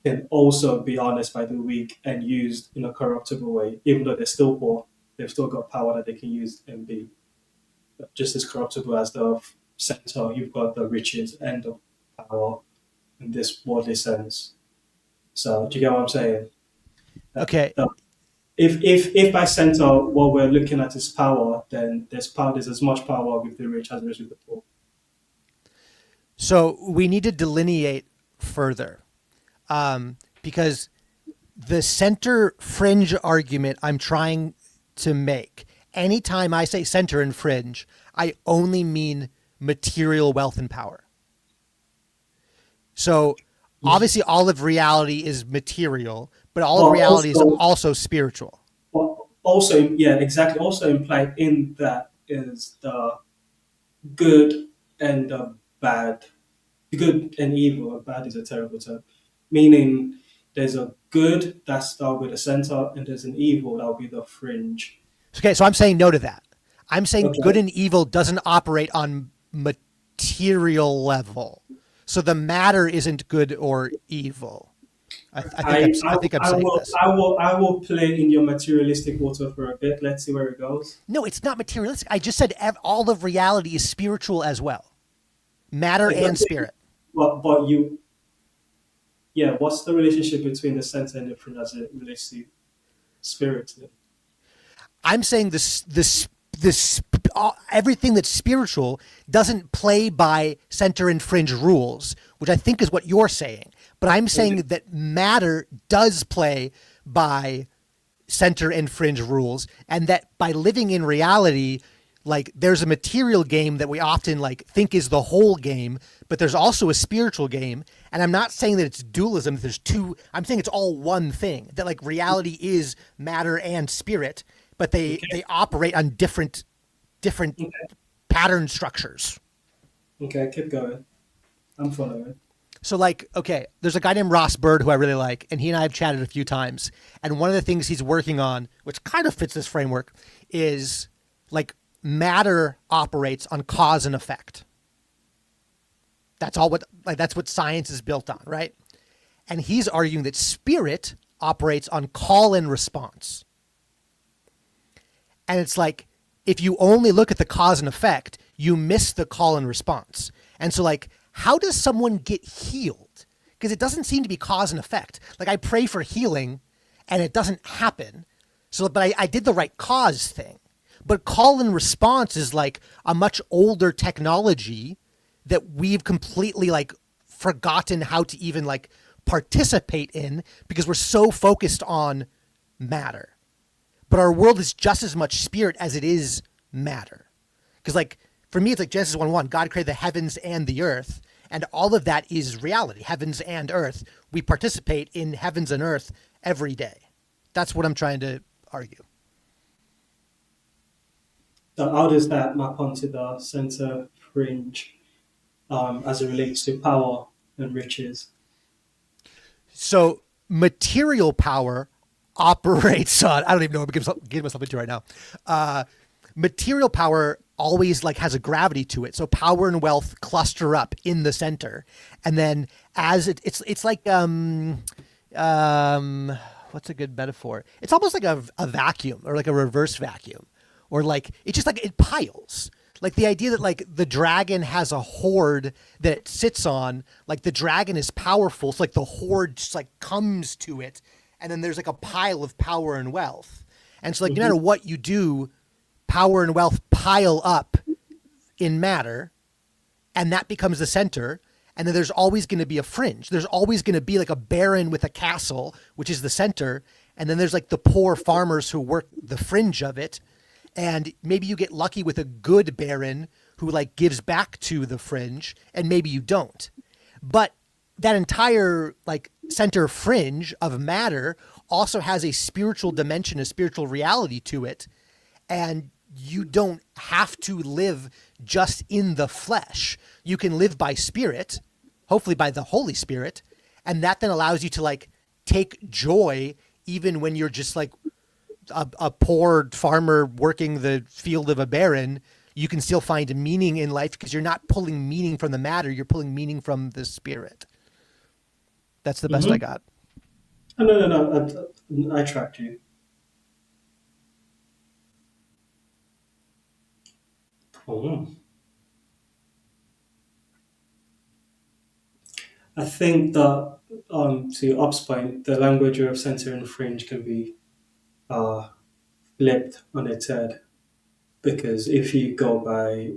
can also be harnessed by the weak and used in a corruptible way. Even though they're still poor, they've still got power that they can use and be just as corruptible as the center. You've got the riches and the power in this worldly sense. So do you get what I'm saying? Okay. If by center what we're looking at is power, then there's as much power with the rich as there is with the poor. So we need to delineate further, because the center fringe argument I'm trying to make, anytime I say center and fringe, I only mean material wealth and power. So obviously all of reality is material, but all of reality is also spiritual. Well, also, yeah, exactly. Also implied in that is the good and the bad. The good and evil. Bad is a terrible term. Meaning there's a good that'll be the center, and there's an evil that'll be the fringe. Okay, so I'm saying no to that. I'm saying Okay. good and evil doesn't operate on material level. So the matter isn't good or evil. I think I'm saying this. I will play in your materialistic water for a bit. Let's see where it goes. No, it's not materialistic. I just said all of reality is spiritual as well, matter Yeah, and spirit. but you, yeah. What's the relationship between the center and the fringe as it relates to spirit? I'm saying everything that's spiritual doesn't play by center and fringe rules, which I think is what you're saying. But I'm saying that matter does play by center and fringe rules, and that by living in reality, like there's a material game that we often like think is the whole game, but there's also a spiritual game. And I'm not saying that it's dualism. There's two. I'm saying it's all one thing. That like reality is matter and spirit, but they operate on different pattern structures. Okay, keep going. I'm following. So like, okay, there's a guy named Ross Bird who I really like, and he and I have chatted a few times. And one of the things he's working on, which kind of fits this framework, is like matter operates on cause and effect. That's what science is built on, right? And he's arguing that spirit operates on call and response. And it's like, if you only look at the cause and effect, you miss the call and response. And so like, how does someone get healed? Because it doesn't seem to be cause and effect. Like I pray for healing and it doesn't happen. So, but I did the right cause thing. But call and response is like a much older technology that we've completely like forgotten how to even like participate in because we're so focused on matter. But our world is just as much spirit as it is matter. Because like, for me, it's like Genesis 1:1, God created the heavens and the earth, and all of that is reality, heavens and earth. We participate in heavens and earth every day. That's what I'm trying to argue. So how does that map onto the center fringe as it relates to power and riches? So material power operates on, I don't even know what I'm getting myself into right now. Material power always like has a gravity to it. So power and wealth cluster up in the center. And then as it's like, what's a good metaphor? It's almost like a vacuum or like a reverse vacuum, or like, it's just like it piles. Like the idea that like the dragon has a hoard that it sits on, like the dragon is powerful. So like the hoard just like comes to it. And then there's like a pile of power and wealth. And so like, no matter what you do, power and wealth pile up in matter, and that becomes the center. And then there's always going to be a fringe. There's always going to be like a baron with a castle, which is the center. And then there's like the poor farmers who work the fringe of it. And maybe you get lucky with a good baron who like gives back to the fringe, and maybe you don't. But that entire like center fringe of matter also has a spiritual dimension, a spiritual reality to it. And you don't have to live just in the flesh. You can live by spirit, hopefully by the Holy Spirit. And that then allows you to like take joy even when you're just like a poor farmer working the field of a baron. You can still find meaning in life because you're not pulling meaning from the matter. You're pulling meaning from the spirit. That's the best I got. Oh, no. I tracked you. Oh. I think that to Up's point, the language of center and fringe can be flipped on its head. Because if you go by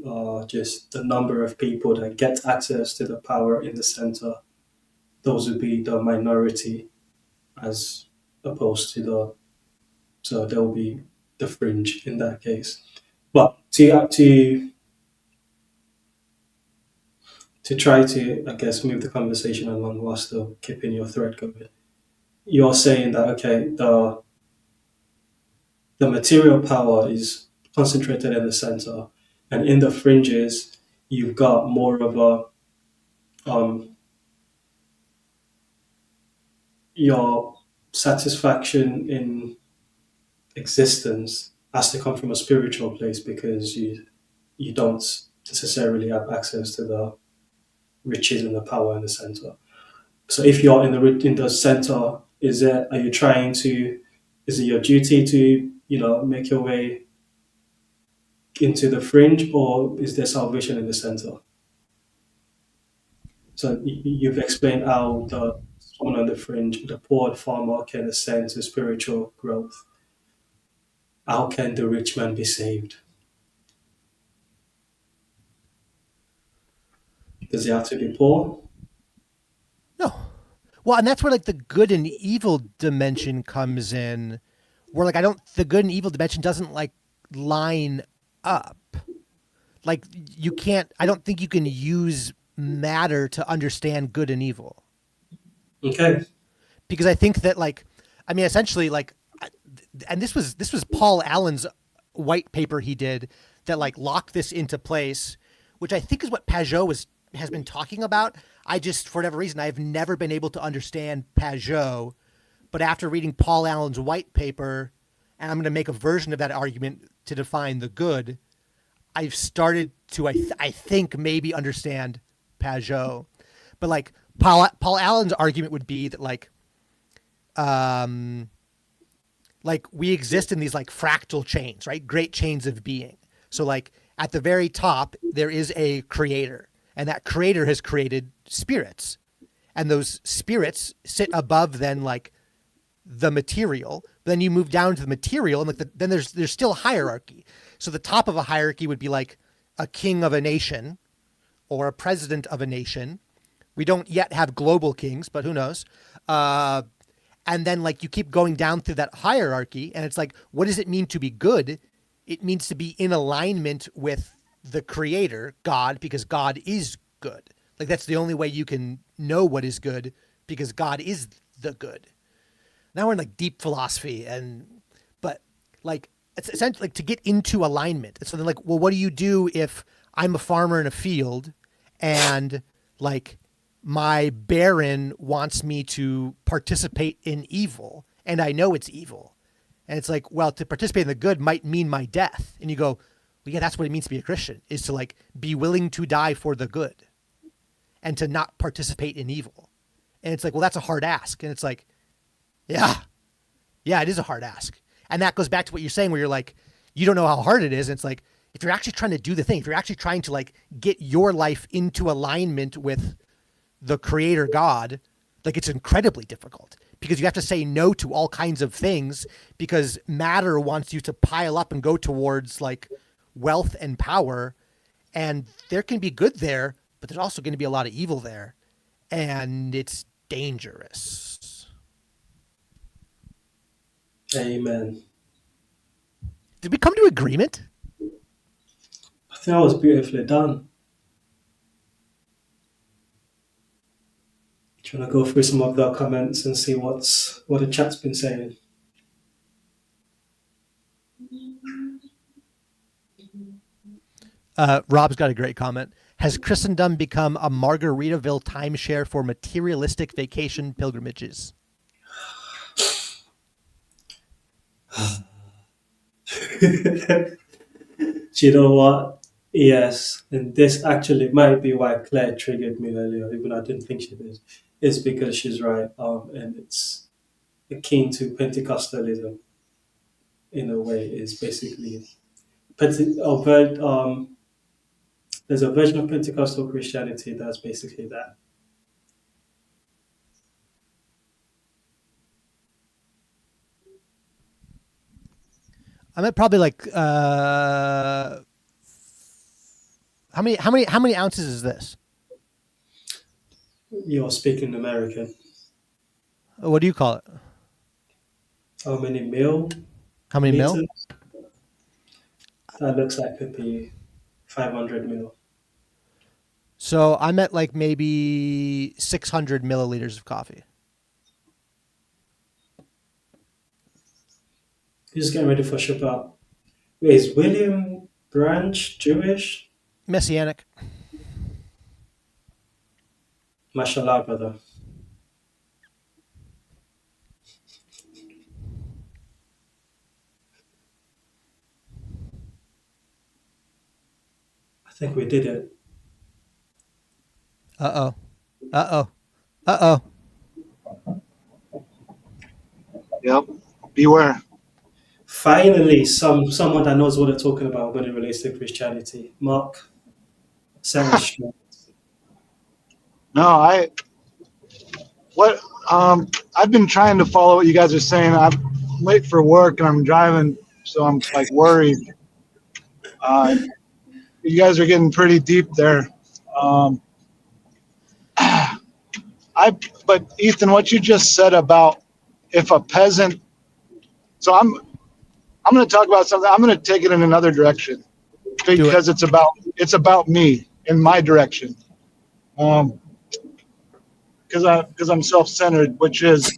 just the number of people that get access to the power in the center, those would be the minority, as opposed to so there will be the fringe in that case. But to try to, I guess, move the conversation along while still keeping your thread going, you're saying that okay, the material power is concentrated in the center, and in the fringes, you've got more of your satisfaction in existence has to come from a spiritual place because you don't necessarily have access to the riches and the power in the center. So if you're in the center, is it your duty to, make your way into the fringe, or is there salvation in the center? So you've explained how the someone on the fringe, the poor farmer, can ascend to spiritual growth. How can the rich man be saved? Does he have to be poor? No. Well, and that's where like the good and evil dimension comes in, where like the good and evil dimension doesn't like line up. Like you can't. I don't think you can use matter to understand good and evil, Okay. because I think that like, I mean, essentially like, and this was Paul Allen's white paper he did that like locked this into place, which I think is what has been talking about. I just, for whatever reason, I've never been able to understand Pajot, but after reading Paul Allen's white paper, and I'm going to make a version of that argument to define the good, I've started to, I think, maybe understand Pajot. But like Paul Allen's argument would be that like we exist in these like fractal chains, right? Great chains of being. So like at the very top, there is a creator, and that creator has created spirits, and those spirits sit above then like the material. Then you move down to the material, and like then there's still hierarchy. So the top of a hierarchy would be like a king of a nation or a president of a nation. We don't yet have global kings, but who knows? And then like you keep going down through that hierarchy, and it's like, what does it mean to be good? It means to be in alignment with the creator, God, because God is good. Like that's the only way you can know what is good, because God is the good. Now we're in like deep philosophy, but like it's essentially like to get into alignment. And so then like, well, what do you do if I'm a farmer in a field and like my baron wants me to participate in evil and I know it's evil? And it's like, well, to participate in the good might mean my death. And you go, well, yeah, that's what it means to be a Christian, is to like be willing to die for the good and to not participate in evil. And it's like, well, that's a hard ask. And it's like, yeah, it is a hard ask. And that goes back to what you're saying, where you're like, you don't know how hard it is. And it's like, if you're actually trying to do the thing, if you're actually trying to like get your life into alignment with the creator God, like it's incredibly difficult, because you have to say no to all kinds of things, because matter wants you to pile up and go towards like wealth and power. And there can be good there, but there's also going to be a lot of evil there. And it's dangerous. Amen. Did we come to agreement? I think that was beautifully done. Trying to go through some of the comments and see what the chat's been saying. Rob's got a great comment. Has Christendom become a Margaritaville timeshare for materialistic vacation pilgrimages? Do you know what? Yes, and this actually might be why Claire triggered me earlier, even though I didn't think she did. It's because she's right, and it's akin to Pentecostalism in a way. It's basically there's a version of Pentecostal Christianity that's basically that. I'm at probably like how many ounces is this? You're speaking American. What do you call it? How many mil? How many mil? Liters? That looks like it could be 500 mil. So I'm at like maybe 600 milliliters of coffee. You're just getting ready for Shabbat. Wait, is William Branch Jewish? Messianic. Mashallah, brother. I think we did it. Uh-oh. Uh-oh. Uh-oh. Yep. Beware. Finally, someone that knows what they're talking about when it relates to Christianity. Mark, set us straight. No, what I've been trying to follow what you guys are saying. I'm late for work and I'm driving, so I'm like worried. You guys are getting pretty deep there. Um, but Ethan, what you just said about if a peasant, so I'm going to talk about something. I'm going to take it in another direction because it's about me in my direction. Because I'm self-centered, which is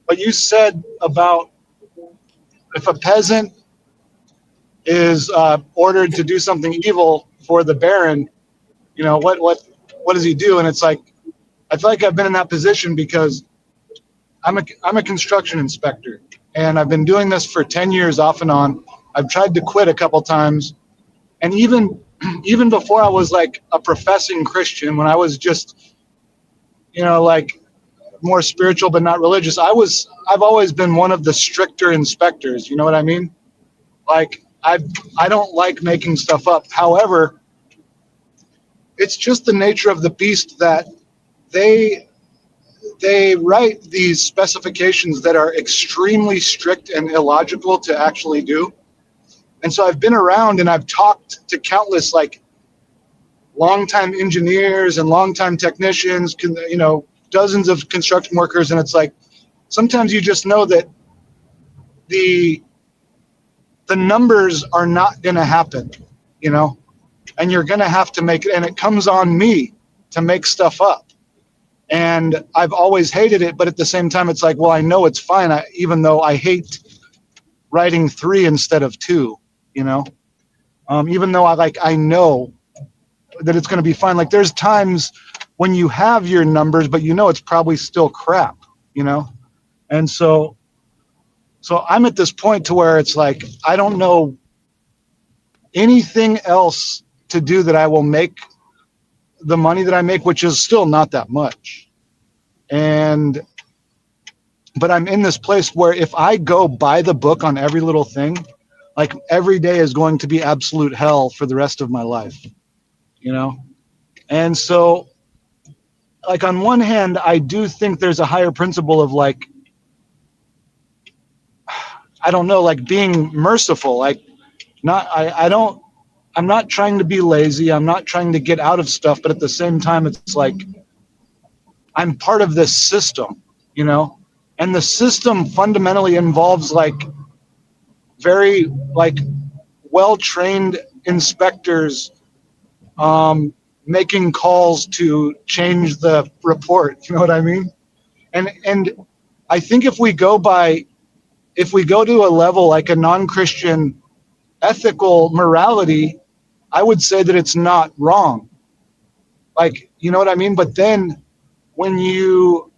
what you said about if a peasant is ordered to do something evil for the baron, what does he do? And it's like I feel like I've been in that position because I'm a construction inspector, and I've been doing this for 10 years off and on. I've tried to quit a couple times, and even before I was like a professing Christian, when I was just like more spiritual but not religious, I've always been one of the stricter inspectors. You know what I mean? Like I don't like making stuff up. However, it's just the nature of the beast that they write these specifications that are extremely strict and illogical to actually do. And so I've been around and I've talked to countless like longtime engineers and longtime technicians, dozens of construction workers, and it's like sometimes you just know that the numbers are not going to happen, and you're going to have to make it, and it comes on me to make stuff up. And I've always hated it, but at the same time, it's like, well, I know it's fine, even though I hate writing 3 instead of 2, even though I know that it's going to be fine. Like there's times when you have your numbers, but it's probably still crap, and so I'm at this point to where it's like I don't know anything else to do that I will make the money that I make, which is still not that much. But I'm in this place where if I go by the book on every little thing, like every day is going to be absolute hell for the rest of my life, And so like on one hand, I do think there's a higher principle of like, I don't know, like being merciful, like I'm not trying to be lazy. I'm not trying to get out of stuff, but at the same time, it's like I'm part of this system, and the system fundamentally involves like very like well-trained inspectors making calls to change the report. You know what I mean? And I think if we go to a level like a non-Christian ethical morality, I would say that it's not wrong. Like, you know what I mean? But then when you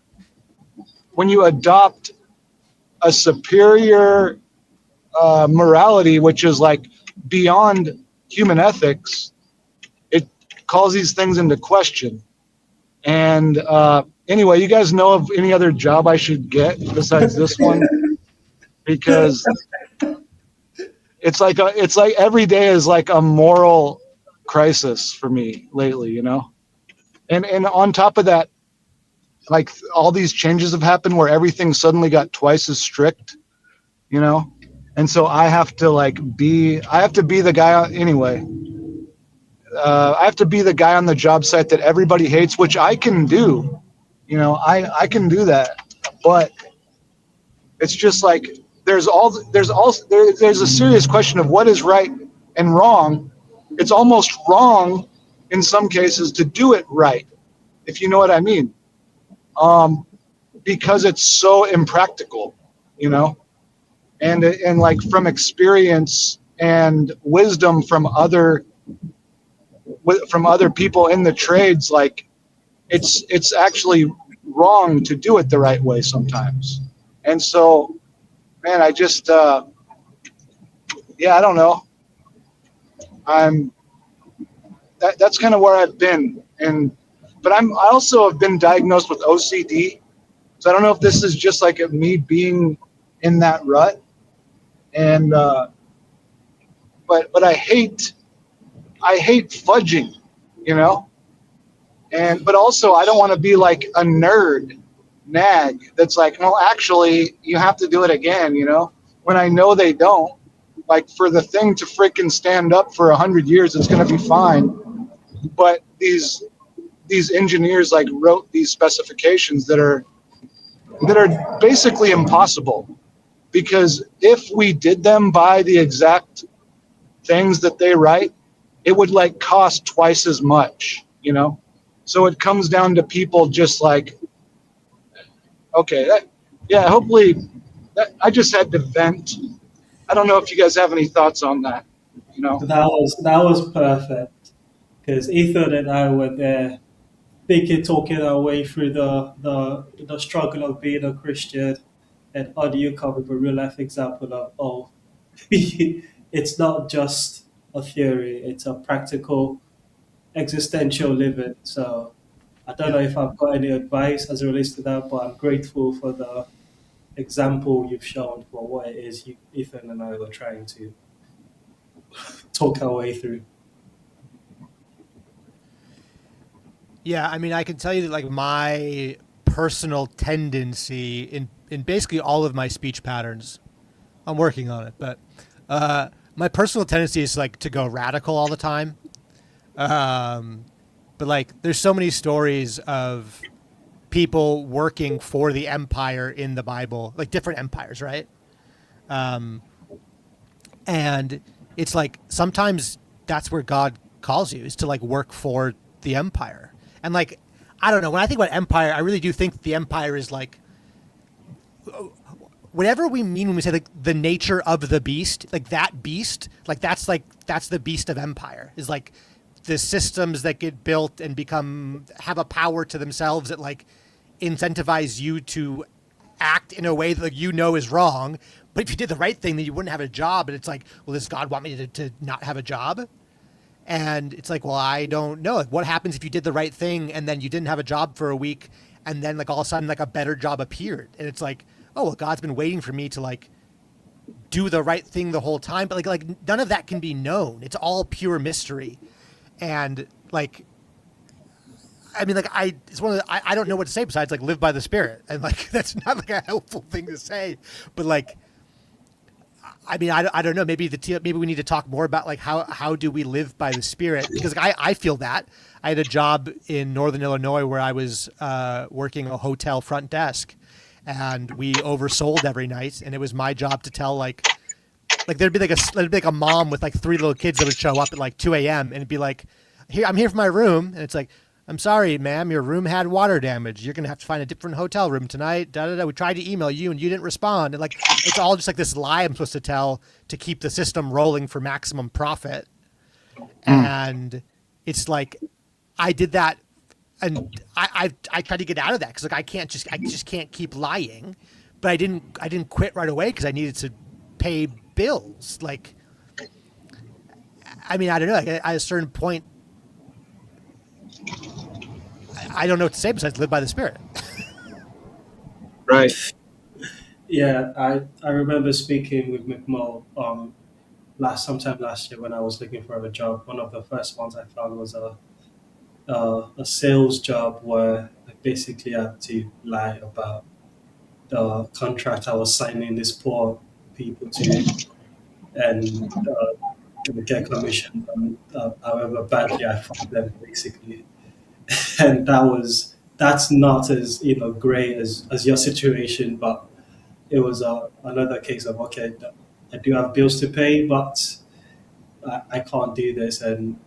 adopt a superior morality, which is like beyond human ethics, it calls these things into question. And anyway, you guys know of any other job I should get besides this one? Because it's like every day is like a moral crisis for me lately, And on top of that, like all these changes have happened where everything suddenly got twice as strict, And so I have to be the guy anyway. I have to be the guy on the job site that everybody hates, which I can do. I can do that. But it's just like there's a serious question of what is right and wrong. It's almost wrong in some cases to do it right, if you know what I mean, because it's so impractical, and like from experience and wisdom from other people in the trades, like it's actually wrong to do it the right way sometimes. And so, man, I just, I don't know. That's kind of where I've been. But I also have been diagnosed with OCD. So I don't know if this is just like me being in that rut. And but I hate fudging, you know. And but also I don't want to be like a nerd nag that's like, no, actually you have to do it again, you know, when I know they don't. Like for the thing to freaking stand up for 100 years, it's gonna be fine. But these engineers like wrote these specifications that are basically impossible, because if we did them by the exact things that they write, it would like cost twice as much, you know. So it comes down to people just like, okay, yeah, hopefully I just had to vent. I don't know if you guys have any thoughts on that, you know. That was perfect because Ethan and I were there thinking, talking our way through the struggle of being a Christian, and audio come with a real life example of, oh, it's not just a theory; it's a practical existential living. So I don't know if I've got any advice as it relates to that, but I'm grateful for the example you've shown for what it is Ethan and I were trying to talk our way through. Yeah, I mean, I can tell you that like my personal tendency in basically all of my speech patterns, I'm working on it, but my personal tendency is like to go radical all the time. But like, there's so many stories of people working for the empire in the Bible, like different empires, right? And it's like sometimes that's where God calls you, is to like work for the empire. And like, I don't know, when I think about empire, I really do think the empire is like whatever we mean when we say like the nature of the beast, like that beast, like that's the beast of empire, is like the systems that get built and have a power to themselves that like incentivize you to act in a way that like, you know is wrong. But if you did the right thing, then you wouldn't have a job. And it's like, well, does God want me to not have a job? And it's like, well, I don't know. Like, what happens if you did the right thing and then you didn't have a job for a week, and then like all of a sudden like a better job appeared? And it's like, oh, well, God's been waiting for me to like do the right thing the whole time. But like none of that can be known. It's all pure mystery. And like, I mean, like it's one of the, I don't know what to say besides like live by the Spirit. And like, that's not like a helpful thing to say, but like, I mean, I don't know. Maybe maybe we need to talk more about like how do we live by the Spirit? Because like, I feel that I had a job in Northern Illinois where I was working a hotel front desk, and we oversold every night, and it was my job to tell like there'd be like a mom with like 3 little kids that would show up at like 2 a.m. and it'd be like, I'm here for my room, and it's like, I'm sorry, ma'am, your room had water damage. You're going to have to find a different hotel room tonight. Da, da, da. We tried to email you and you didn't respond. And like, it's all just like this lie I'm supposed to tell to keep the system rolling for maximum profit. And it's like, I did that, and I tried to get out of that. Cause like, I just can't keep lying, but I didn't quit right away cause I needed to pay bills. Like, I mean, I don't know, like at a certain point, I don't know what to say besides live by the Spirit. Right. Yeah, I remember speaking with McMull sometime last year when I was looking for a job. One of the first ones I found was a sales job where I basically had to lie about the contract I was signing these poor people to, and get commission on however badly I found them, basically. And that's not as great as your situation, but it was another case of, okay, I do have bills to pay, but I can't do this. And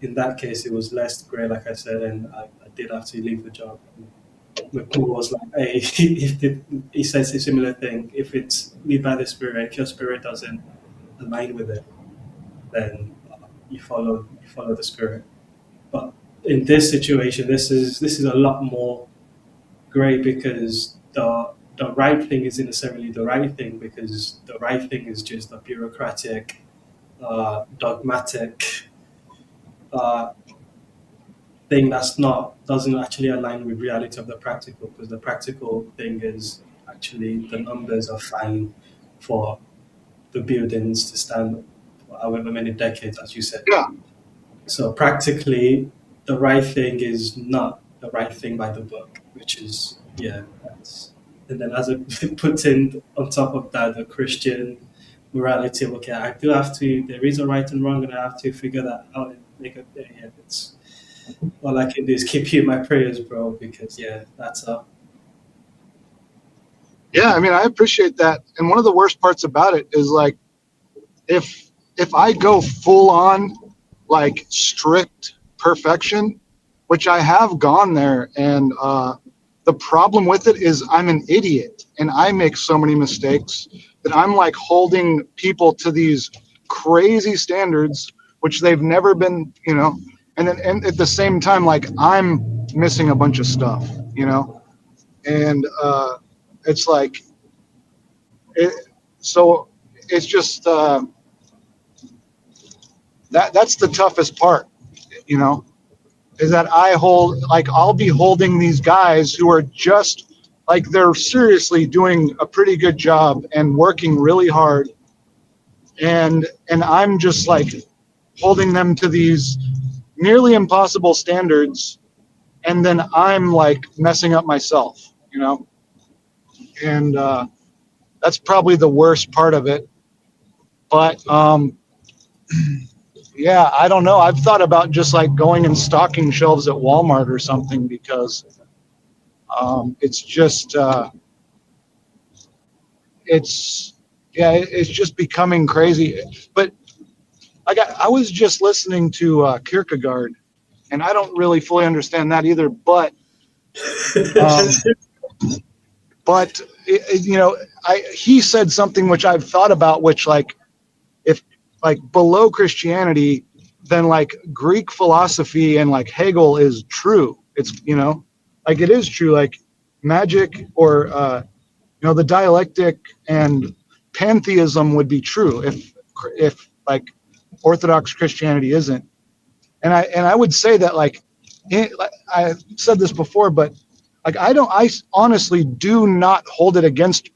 in that case, it was less great, like I said, and I did have to leave the job. McCool was like, hey, he says a similar thing. If it's lead by the Spirit, if your spirit doesn't align with it, then you follow the Spirit. But in this situation, this is a lot more great, because the right thing isn't necessarily the right thing, because the right thing is just a bureaucratic, dogmatic thing doesn't actually align with reality of the practical, because the practical thing is actually the numbers are fine for the buildings to stand for however many decades, as you said. Yeah. So practically, the right thing is not the right thing by the book, which is yeah. That's, and then as a put in on top of that the Christian morality. Okay, I do have to. There is a right and wrong, and I have to figure that out and make a. Yeah, it's all I can do is keep you in my prayers, bro. Because yeah, that's up. Yeah, I mean, I appreciate that. And one of the worst parts about it is like, if I go full on like strict perfection, which I have gone there, and the problem with it is I'm an idiot and I make so many mistakes that I'm like holding people to these crazy standards which they've never been, you know. And then and at the same time, like I'm missing a bunch of stuff, you know. And it's like it, so it's just that's the toughest part, you know, is that I hold, like, I'll be holding these guys who are just like, they're seriously doing a pretty good job and working really hard. And I'm just like holding them to these nearly impossible standards. And then I'm like messing up myself, you know, and that's probably the worst part of it. But yeah, I don't know. I've thought about just like going and stocking shelves at Walmart or something, because it's just it's just becoming crazy. But I was just listening to Kierkegaard, and I don't really fully understand that either. But um, you know, he said something which I've thought about, which like, if like below Christianity, then like Greek philosophy and like Hegel is true. It's, you know, like it is true. Like magic or you know, the dialectic and pantheism would be true if like Orthodox Christianity isn't. And I would say that like I said this before, but like I honestly do not hold it against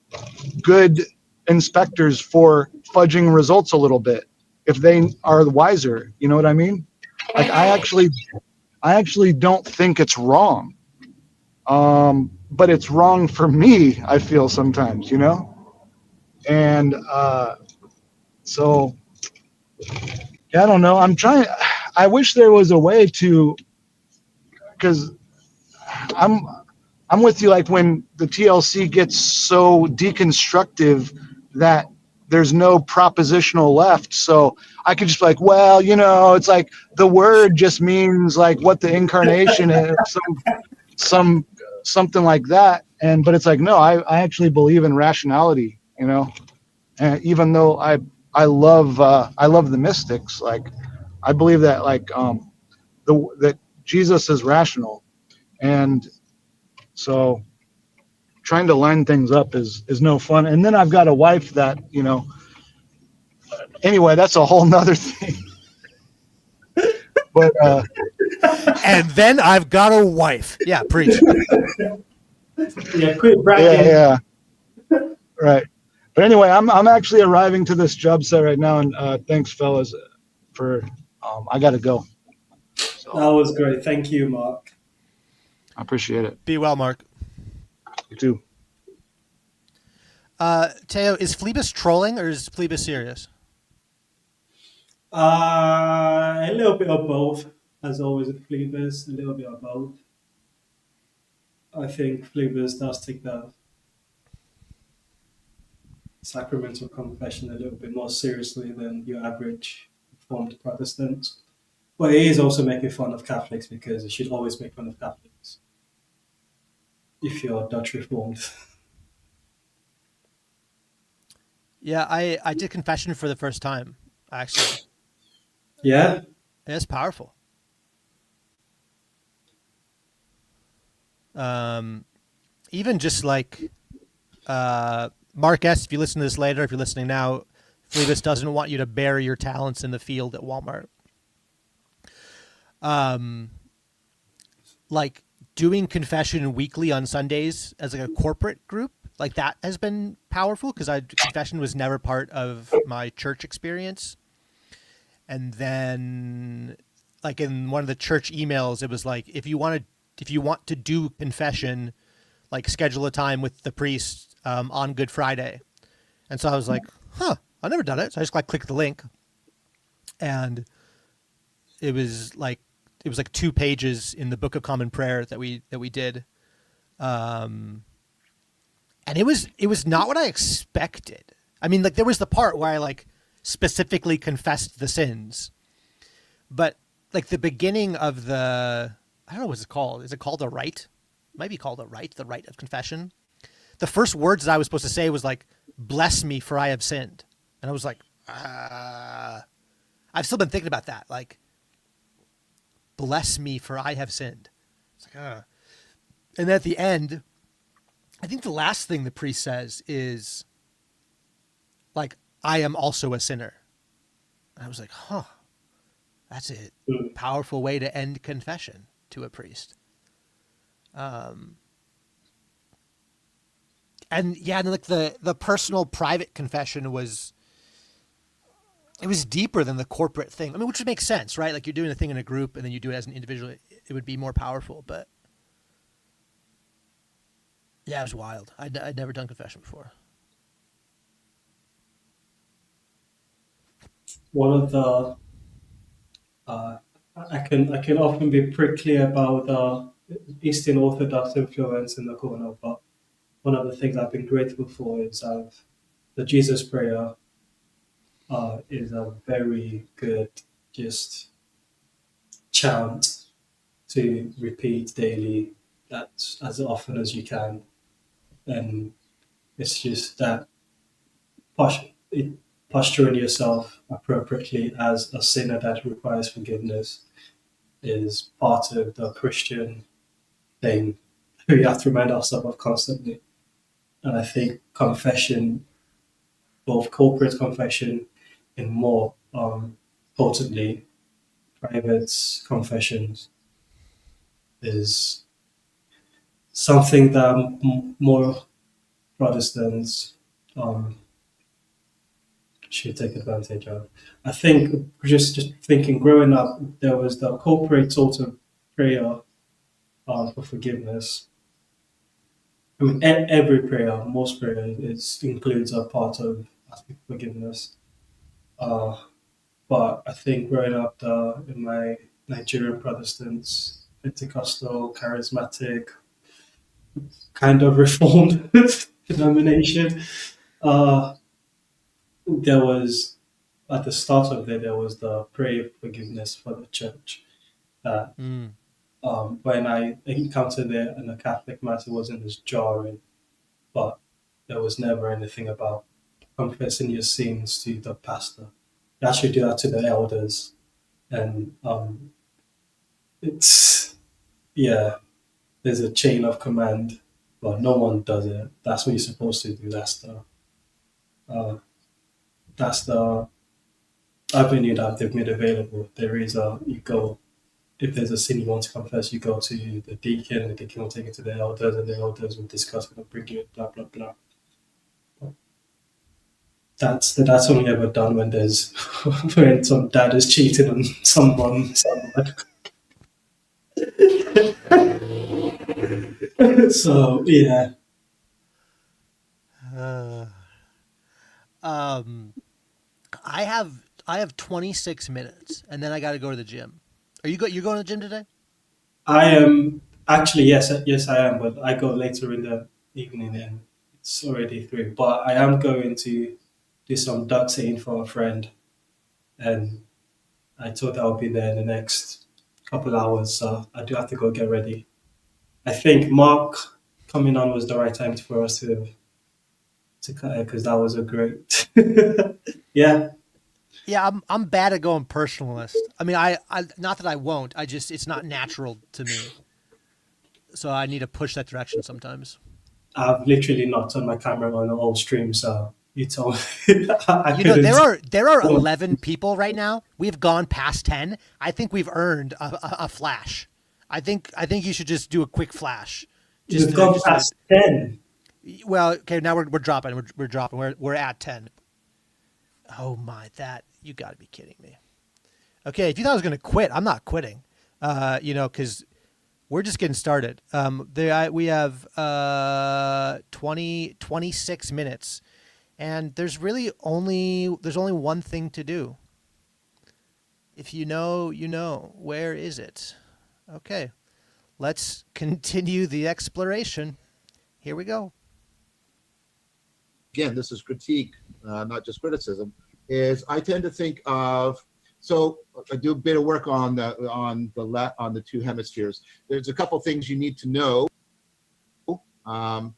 good inspectors for fudging results a little bit if they are wiser, you know what I mean? Like I actually don't think it's wrong, but it's wrong for me, I feel sometimes, you know. And so yeah, I don't know, I wish there was a way to, because i'm I'm with you, like when the TLC gets so deconstructive that there's no propositional left. So I could just be like, well, you know, it's like the word just means like what the incarnation is, something like that. And but it's like, no, I actually believe in rationality, you know. And even though I love the mystics, like I believe that like that Jesus is rational. And so trying to line things up is no fun. And then I've got a wife that, you know, anyway, that's a whole nother thing. But And then I've got a wife. Yeah, preach. Yeah, quit bragging. yeah, right. But anyway, I'm actually arriving to this job site right now, and thanks, fellas, for I got to go. So That was great. Thank you, Mark. I appreciate it. Be well, Mark. You too. Teo, is Phoebus trolling or is Phoebus serious? A little bit of both, as always with Phoebus, a little bit of both. I think Phoebus does take the sacrament of confession a little bit more seriously than your average Reformed Protestant. But he is also making fun of Catholics, because you should always make fun of Catholics if you're Dutch Reformed. Yeah, I did confession for the first time, actually. Yeah? It's powerful. Even just like Mark S., if you listen to this later, if you're listening now, Phoebus doesn't want you to bury your talents in the field at Walmart. Like doing confession weekly on Sundays as like a corporate group like that has been powerful because confession was never part of my church experience. And then, like in one of the church emails, it was like, if you want to do confession, like schedule a time with the priest on Good Friday. And so I was like, I've never done it. So I just clicked the link, and it was like 2 pages in the Book of Common Prayer that we did. And it was not what I expected. I mean, like there was the part where I like specifically confessed the sins, but like the beginning of I don't know what it's called. Is it called a rite? It might be called a rite, the rite of confession. The first words that I was supposed to say was like, "Bless me, for I have sinned." And I was like, I've still been thinking about that. Like, bless me, for I have sinned. It's like, And then at the end, I think the last thing the priest says is like, "I am also a sinner." And I was like, that's a powerful way to end confession to a priest. And yeah, and like the personal private confession was deeper than the corporate thing. I mean, which would make sense, right? Like you're doing a thing in a group and then you do it as an individual, it would be more powerful. But yeah, it was wild. I'd never done confession before. One of the I can often be prickly about the Eastern Orthodox influence in the corner, but one of the things I've been grateful for is the Jesus prayer is a very good just chant to repeat daily, that as often as you can, and it's just that posturing yourself appropriately as a sinner that requires forgiveness is part of the Christian thing we have to remind ourselves of constantly. And I think confession, both corporate confession and more importantly, private confessions, is something that more Protestants should take advantage of. I think just thinking, growing up, there was the corporate sort of prayer for forgiveness. I mean, every prayer, most prayer, includes a part of forgiveness. But I think growing up in my Nigerian Protestants, Pentecostal, charismatic, kind of reformed denomination, there was, at the start of it, there was the prayer of forgiveness for the church. When I encountered it in a Catholic mass, it wasn't as jarring, but there was never anything about confessing your sins to the pastor. You actually do that to the elders, and it's there's a chain of command, but no one does it. That's what you're supposed to do. That's the avenue that they've made available. There is you go. If there's a sin you want to confess, you go to the deacon, and the deacon will take it to the elders, and the elders will discuss it and bring you blah blah blah. That's only ever done when there's when some dad is cheating on someone. So yeah. I have 26 minutes, and then I got to go to the gym. You're going to the gym today? I am actually yes I am, but I go later in the evening, and it's already 3. But I am going to do some duck sitting for a friend, and I thought I'll be there in the next couple hours, so I do have to go get ready. I think Mark coming on was the right time for us to cut it, because that was a great yeah. Yeah, I'm bad at going personalist. I mean, I not that I won't. It's not natural to me. So I need to push that direction sometimes. I've literally not turned my camera on the whole stream, so you told me. there are 11 people right now. We've gone past 10. I think we've earned a flash. I think you should just do a quick flash. You've gone past 10. Well, okay, now we're dropping. We're dropping. We're at 10. Oh my, that you got to be kidding me. Okay, if you thought I was going to quit, I'm not quitting. Because we're just getting started. We have 26 minutes, and there's only one thing to do. If you know, you know. Where is it? Okay, let's continue the exploration. Here we go. Again, this is critique, not just criticism, is I tend to think of, so I do a bit of work on the two hemispheres. There's a couple things you need to know. The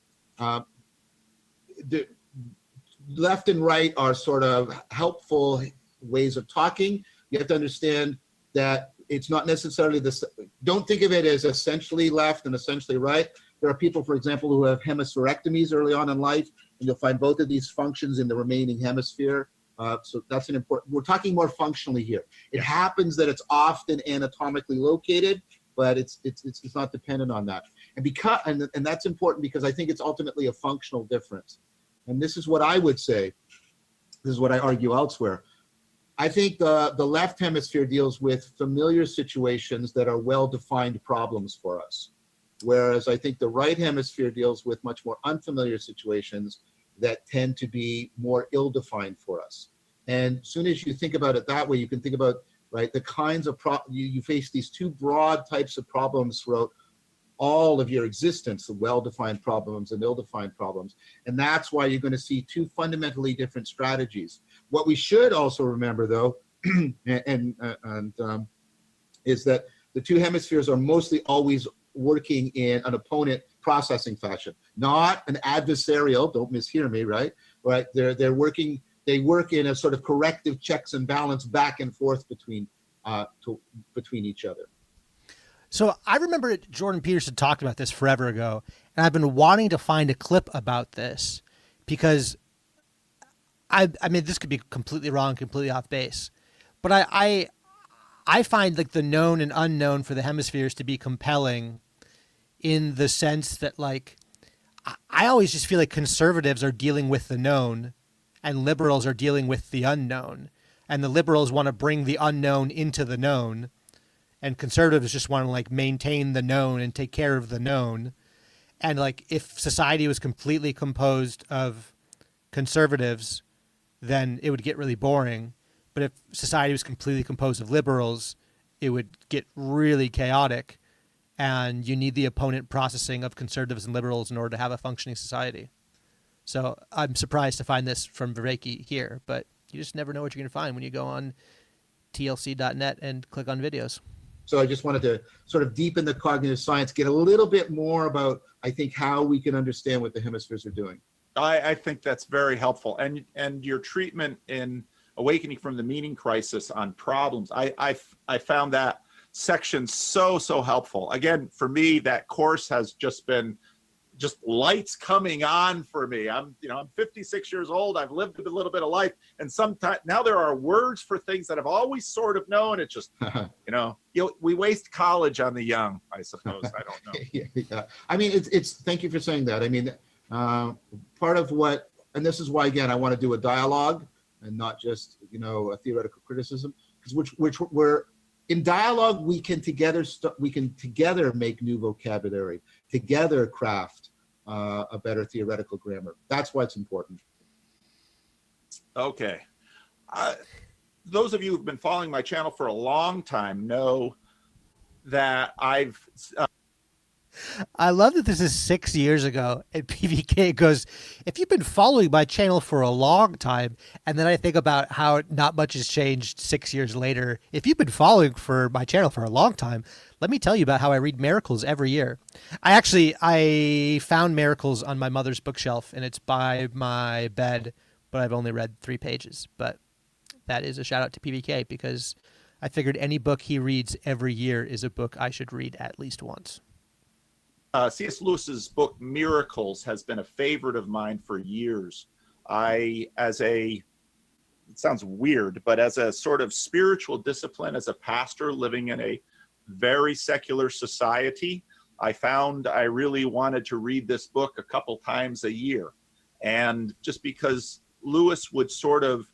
left and right are sort of helpful ways of talking. You have to understand that it's not necessarily this. Don't think of it as essentially left and essentially right. There are people, for example, who have hemispherectomies early on in life, and you'll find both of these functions in the remaining hemisphere. So that's an important, we're talking more functionally here. It happens that it's often anatomically located, but it's not dependent on that. And that's important because I think it's ultimately a functional difference. And this is what I would say, this is what I argue elsewhere. I think the left hemisphere deals with familiar situations that are well-defined problems for us. Whereas I think the right hemisphere deals with much more unfamiliar situations that tend to be more ill-defined for us. And as soon as you think about it that way, you can think about, right, the kinds of you face these two broad types of problems throughout all of your existence, the well-defined problems and ill-defined problems. And that's why you're going to see two fundamentally different strategies. What we should also remember, though, is that the two hemispheres are mostly always working in an opponent processing fashion, not an adversarial. Don't mishear me, right? Right? They work in a sort of corrective checks and balance back and forth between each other. So I remember Jordan Peterson talked about this forever ago, and I've been wanting to find a clip about this because I mean, this could be completely wrong, completely off base, but I find like the known and unknown for the hemispheres to be compelling in the sense that, like, I always just feel like conservatives are dealing with the known and liberals are dealing with the unknown, and the liberals want to bring the unknown into the known, and conservatives just want to like maintain the known and take care of the known. And like, if society was completely composed of conservatives, then it would get really boring. But if society was completely composed of liberals, it would get really chaotic. And you need the opponent processing of conservatives and liberals in order to have a functioning society. So I'm surprised to find this from Vereki here, but you just never know what you're going to find when you go on tlc.net and click on videos. So I just wanted to sort of deepen the cognitive science, get a little bit more about, I think, how we can understand what the hemispheres are doing. I think that's very helpful. And your treatment in Awakening from the Meaning Crisis on problems, I found that section so helpful. Again, for me, that course has just been lights coming on for me. I'm 56 years old. I've lived a little bit of life, and sometimes now there are words for things that I've always sort of known. It's just, we waste college on the young, I suppose. I don't know. Yeah. I mean, it's. Thank you for saying that. I mean, part of what, and this is why, again, I want to do a dialogue and not just a theoretical criticism, because which we're in dialogue, we can together make new vocabulary, together craft a better theoretical grammar. That's why it's important. Okay. Those of you who've been following my channel for a long time know that I love that this is 6 years ago, and PVK goes, if you've been following my channel for a long time, and then I think about how not much has changed 6 years later. If you've been following for my channel for a long time, let me tell you about how I read Miracles every year. I found Miracles on my mother's bookshelf, and it's by my bed, but I've only read 3 pages. But that is a shout out to PVK, because I figured any book he reads every year is a book I should read at least once. C.S. Lewis's book Miracles has been a favorite of mine for years. It sounds weird, but as a sort of spiritual discipline, as a pastor living in a very secular society, I found I really wanted to read this book a couple times a year. And just because Lewis would sort of,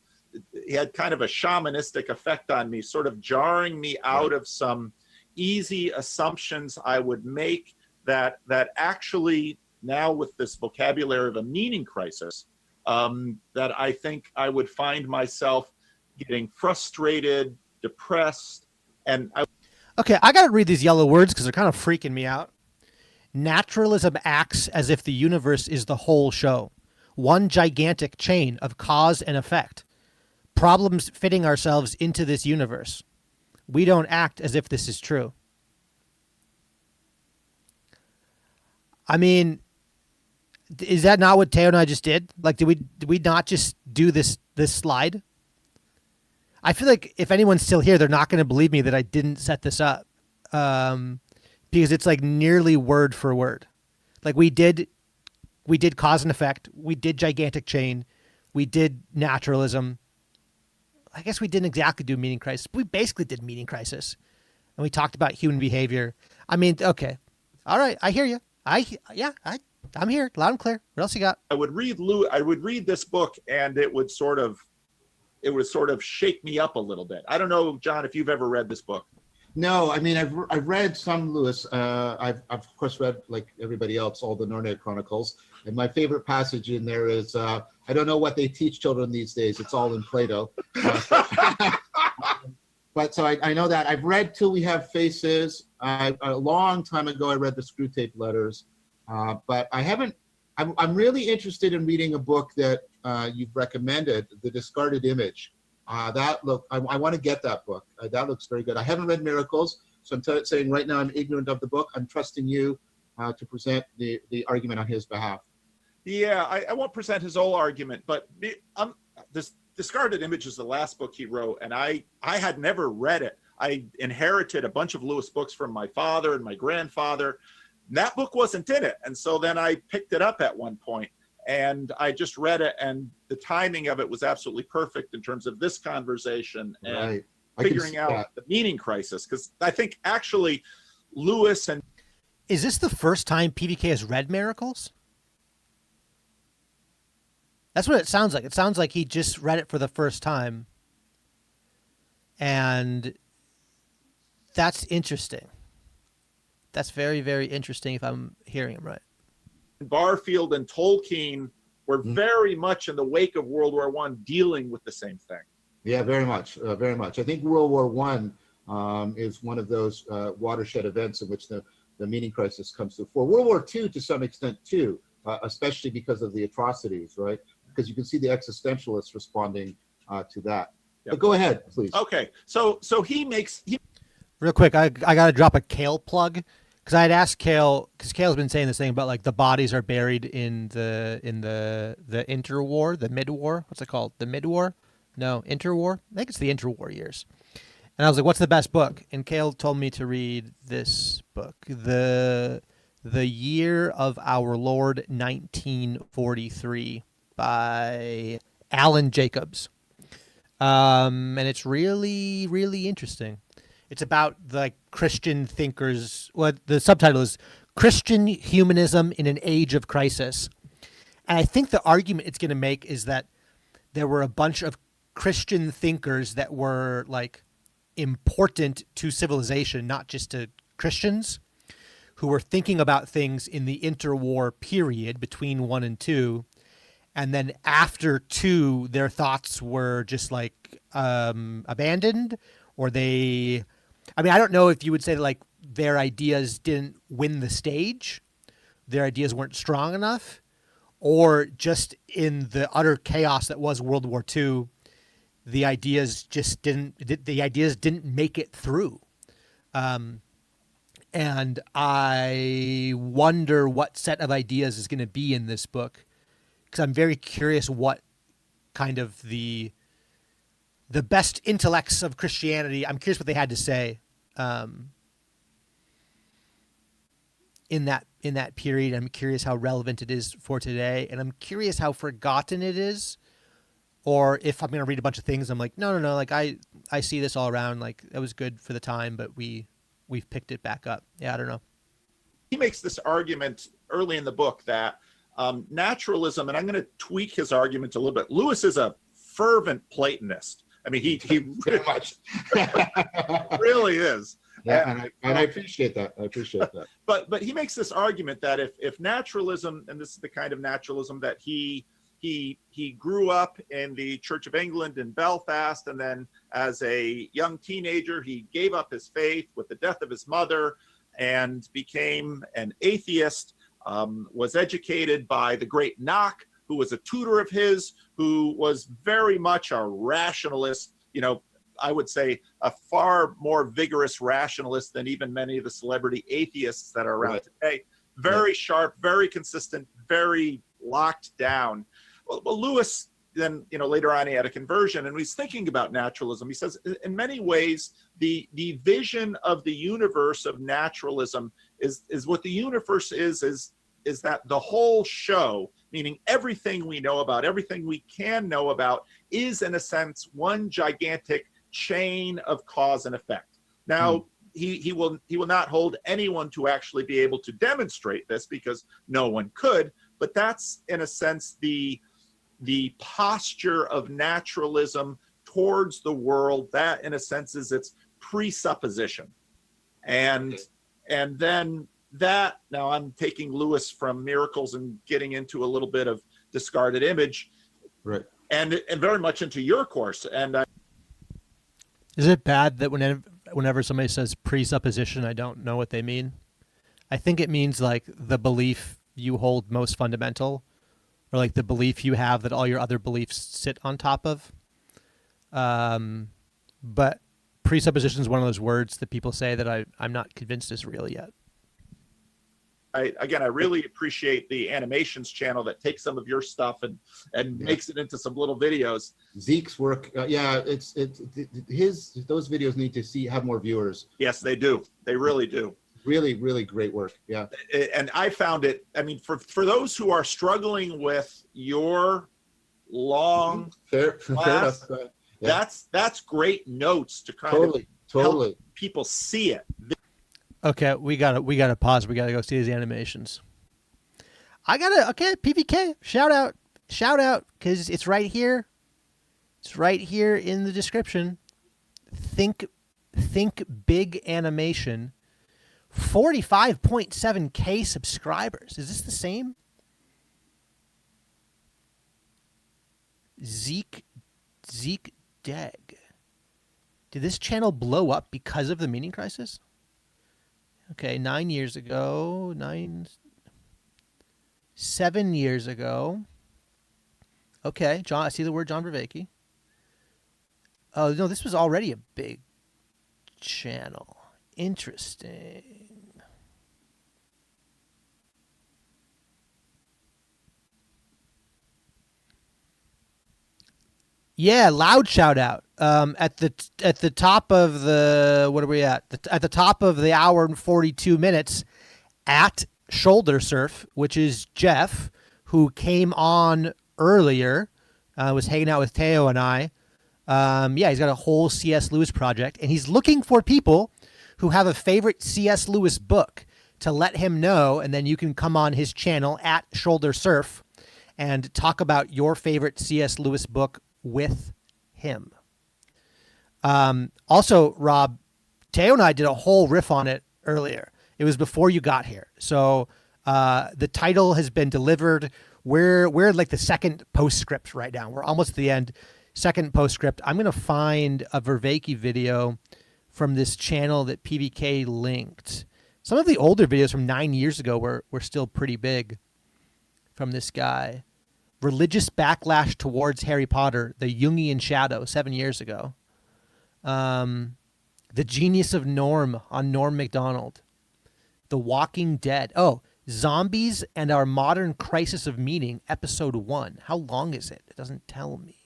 he had kind of a shamanistic effect on me, sort of jarring me out of some easy assumptions I would make that actually now with this vocabulary of a meaning crisis, that I think I would find myself getting frustrated, depressed, and Okay, I gotta read these yellow words because they're kind of freaking me out. Naturalism acts as if the universe is the whole show, one gigantic chain of cause and effect. Problems fitting ourselves into this universe. We don't act as if this is true. I mean, is that not what Teo and I just did? Like, did we not just do this slide? I feel like if anyone's still here, they're not going to believe me that I didn't set this up, because it's like nearly word for word. Like we did cause and effect. We did gigantic chain. We did naturalism. I guess we didn't exactly do meaning crisis, but we basically did meaning crisis, and we talked about human behavior. I mean, okay, all right, I hear you. I'm here, loud and clear. What else you got? I would read this book, and it would sort of shake me up a little bit. I don't know, John, if you've ever read this book. No, I mean, I've read some Lewis. I've of course read, like everybody else, all the Narnia Chronicles. And my favorite passage in there is, I don't know what they teach children these days. It's all in Plato. But so I know that. I've read Till We Have Faces. A long time ago, I read the Screwtape Letters. But I haven't, I'm really interested in reading a book that you've recommended, The Discarded Image. I want to get that book. That looks very good. I haven't read Miracles, so I'm saying right now I'm ignorant of the book. I'm trusting you to present the argument on his behalf. Yeah, I won't present his whole argument, but this Discarded Image is the last book he wrote, and I had never read it. I inherited a bunch of Lewis books from my father and my grandfather. That book wasn't in it, and so then I picked it up at one point, and I just read it, and the timing of it was absolutely perfect in terms of this conversation and Right. figuring out the meaning crisis, because I think actually Lewis and Is this the first time PBK has read Miracles? That's what it sounds like. It sounds like he just read it for the first time. And that's interesting. That's very, very interesting if I'm hearing him right. Barfield and Tolkien were very much in the wake of World War I dealing with the same thing. Yeah, very much, very much. I think World War I is one of those watershed events in which the meaning crisis comes to the fore. World War II, to some extent, too, especially because of the atrocities, right? Because you can see the existentialists responding to that. Yep. But go ahead, please. Okay, so he Real quick, I got to drop a Kale plug. Because I had asked Kale, because Kale's been saying this thing about like the bodies are buried in the interwar, the mid-war. What's it called? The mid-war? No, interwar. I think it's the interwar years. And I was like, "What's the best book?" And Kale told me to read this book, the Year of Our Lord 1943 by Alan Jacobs, and it's really, really interesting. It's about the Christian thinkers. Well, the subtitle is Christian Humanism in an Age of Crisis. And I think the argument it's going to make is that there were a bunch of Christian thinkers that were like important to civilization, not just to Christians, who were thinking about things in the interwar period between 1 and 2. And then after 2, their thoughts were just like abandoned, or they... I mean, I don't know if you would say that, like, their ideas didn't win the stage, their ideas weren't strong enough, or just in the utter chaos that was World War II, the ideas didn't make it through. And I wonder what set of ideas is going to be in this book, because I'm very curious what kind of the best intellects of Christianity, I'm curious what they had to say in that period. I'm curious how relevant it is for today, and I'm curious how forgotten it is, or if I'm going to read a bunch of things, I'm like, no, like I see this all around, like that was good for the time, but we've picked it back up. Yeah, I don't know. he makes this argument early in the book that naturalism, and I'm going to tweak his argument a little bit. Lewis is a fervent Platonist. I mean, he Very much. really is. Yeah, and I appreciate that. I appreciate that. But he makes this argument that if naturalism, and this is the kind of naturalism that he grew up in the Church of England in Belfast, and then as a young teenager he gave up his faith with the death of his mother and became an atheist. Was educated by the great Knock, who was a tutor of his, who was very much a rationalist, I would say a far more vigorous rationalist than even many of the celebrity atheists that are around today. Very sharp, very consistent, very locked down. Well, Lewis then, later on he had a conversion and he's thinking about naturalism. He says, in many ways, the vision of the universe of naturalism is what the universe is that the whole show, meaning everything we know about, everything we can know about, is in a sense one gigantic chain of cause and effect. Now, he will not hold anyone to actually be able to demonstrate this because no one could, but that's in a sense the posture of naturalism towards the world. That in a sense is its presupposition. And then that, now I'm taking Lewis from Miracles and getting into a little bit of Discarded Image, Right. and very much into your course. And Is it bad that whenever somebody says presupposition, I don't know what they mean? I think it means like the belief you hold most fundamental, or like the belief you have that all your other beliefs sit on top of. But presupposition is one of those words that people say that I'm not convinced is real yet. I really appreciate the animations channel that takes some of your stuff and makes it into some little videos. Zeke's work, those videos need to have more viewers. Yes, they do. They really do. Really, really great work. Yeah. And I found it, I mean, for those who are struggling with your long Fair class, enough. that's great notes to kind of Totally. help people see it. Okay, we gotta pause. We gotta go see these animations. PVK, shout out, because it's right here. It's right here in the description. Think Big Animation. 45.7K subscribers. Is this the same? Zeke Deg. Did this channel blow up because of the meaning crisis? Okay, 7 years ago. Okay, John. I see the word John Vervaeke. Oh no, this was already a big channel. Interesting. Yeah, loud shout out. At the top of the, what are we at? At the top of the hour and 42 minutes, at Shoulder Surf, which is Jeff, who came on earlier, was hanging out with Teo and I. He's got a whole C.S. Lewis project, and he's looking for people who have a favorite C.S. Lewis book to let him know, and then you can come on his channel at Shoulder Surf and talk about your favorite C.S. Lewis book with him. Also, Rob, Teo and I did a whole riff on it earlier. It was before you got here. So the title has been delivered. We're like the second postscript right now. We're almost at the end. Second postscript. I'm going to find a Vervaeke video from this channel that PVK linked. Some of the older videos from 9 years ago were still pretty big from this guy. Religious backlash towards Harry Potter, the Jungian shadow, 7 years ago. The Genius of Norm on Norm Macdonald. The Walking Dead. Oh, Zombies and Our Modern Crisis of Meaning, episode 1. How long is it? It doesn't tell me.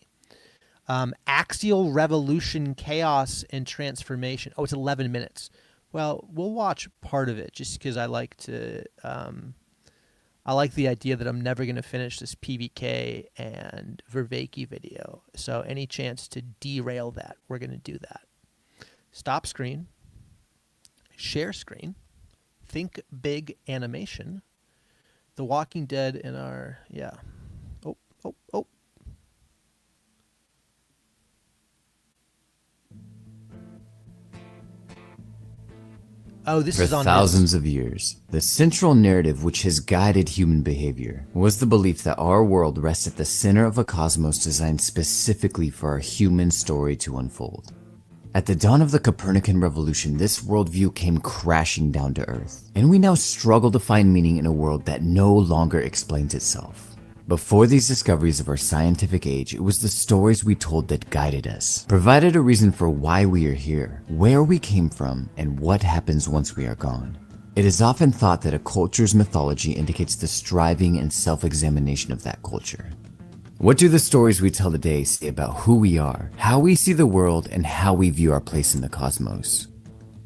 Axial Revolution, Chaos, and Transformation. Oh, it's 11 minutes. Well, we'll watch part of it just because I like to... I like the idea that I'm never going to finish this PVK and Vervaeke video. So any chance to derail that, we're going to do that. Stop screen. Share screen. Think Big Animation. The Walking Dead in our, yeah. Oh, oh, oh. Oh, this For is on thousands his. of years, the central narrative which has guided human behavior was the belief that our world rests at the center of a cosmos designed specifically for our human story to unfold. At the dawn of the Copernican revolution, this worldview came crashing down to Earth, and we now struggle to find meaning in a world that no longer explains itself. Before these discoveries of our scientific age, it was the stories we told that guided us, provided a reason for why we are here, where we came from, and what happens once we are gone. It is often thought that a culture's mythology indicates the striving and self-examination of that culture. What do the stories we tell today say about who we are, how we see the world, and how we view our place in the cosmos?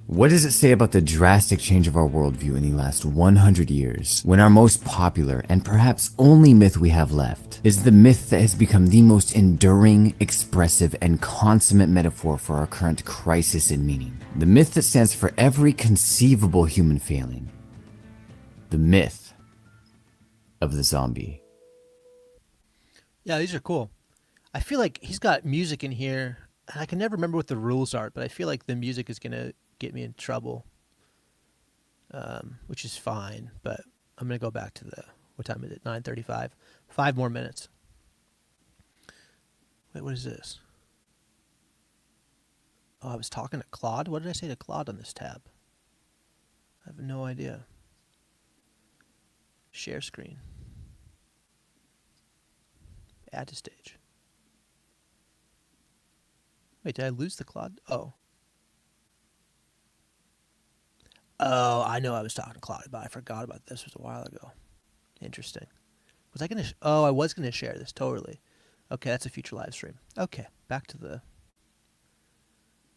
What does it say about the drastic change of our worldview in the last 100 years, when our most popular and perhaps only myth we have left is the myth that has become the most enduring, expressive, and consummate metaphor for our current crisis in meaning? The myth that stands for every conceivable human failing. The myth of the zombie. Yeah, these are cool. I feel like he's got music in here, and I can never remember what the rules are, but I feel like the music is going to get me in trouble, which is fine, but I'm going to go back to what time is it? 9:35. 5 more minutes. Wait, what is this? Oh, I was talking to Claude? What did I say to Claude on this tab? I have no idea. Share screen. Add to stage. Wait, did I lose the Claude? Oh, I know I was talking to Claude, but I forgot about this. It was a while ago. Interesting. Was I going to... I was going to share this, totally. Okay, that's a future live stream. Okay, back to the...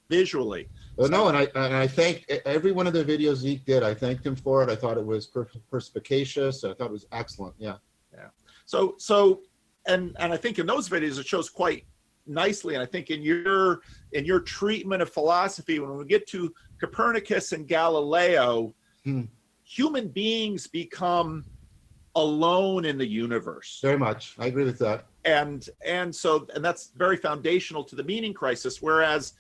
Visually. No, and I thank every one of the videos Zeke did. I thanked him for it. I thought it was perspicacious. I thought it was excellent. Yeah. So, and I think in those videos it shows quite nicely. And I think in your treatment of philosophy, when we get to Copernicus and Galileo, human beings become alone in the universe. Very much. I agree with that. And that's very foundational to the meaning crisis. Whereas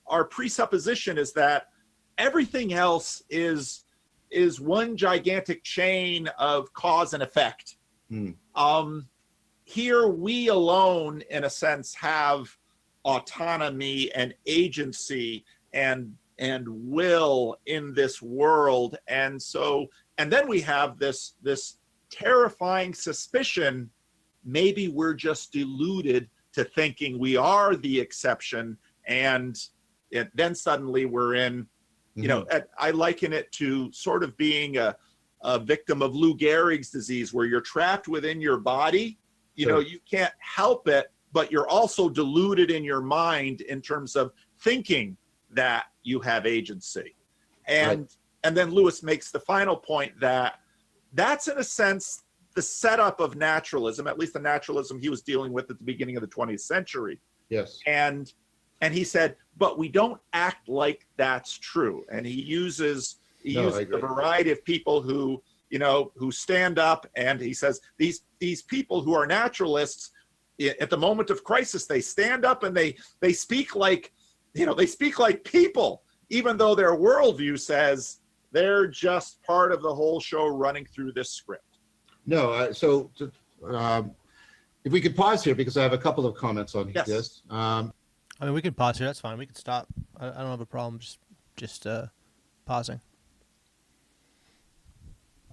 our presupposition is that everything else is one gigantic chain of cause and effect. Here we alone, in a sense, have autonomy and agency and will in this world. And then we have this terrifying suspicion, maybe we're just deluded to thinking we are the exception. And then suddenly we're in, I liken it to sort of being a victim of Lou Gehrig's disease, where you're trapped within your body. Sure. You can't help it, but you're also deluded in your mind in terms of thinking that you have agency. And then Lewis makes the final point that that's, in a sense, the setup of naturalism, at least the naturalism he was dealing with at the beginning of the 20th century. Yes. And he said, but we don't act like that's true. And he uses a variety of people who stand up, and he says these people who are naturalists, at the moment of crisis, they stand up and they speak like people, even though their worldview says they're just part of the whole show running through this script. No, if we could pause here, because I have a couple of comments on this. I mean, we can pause here. That's fine. We can stop. I don't have a problem just pausing.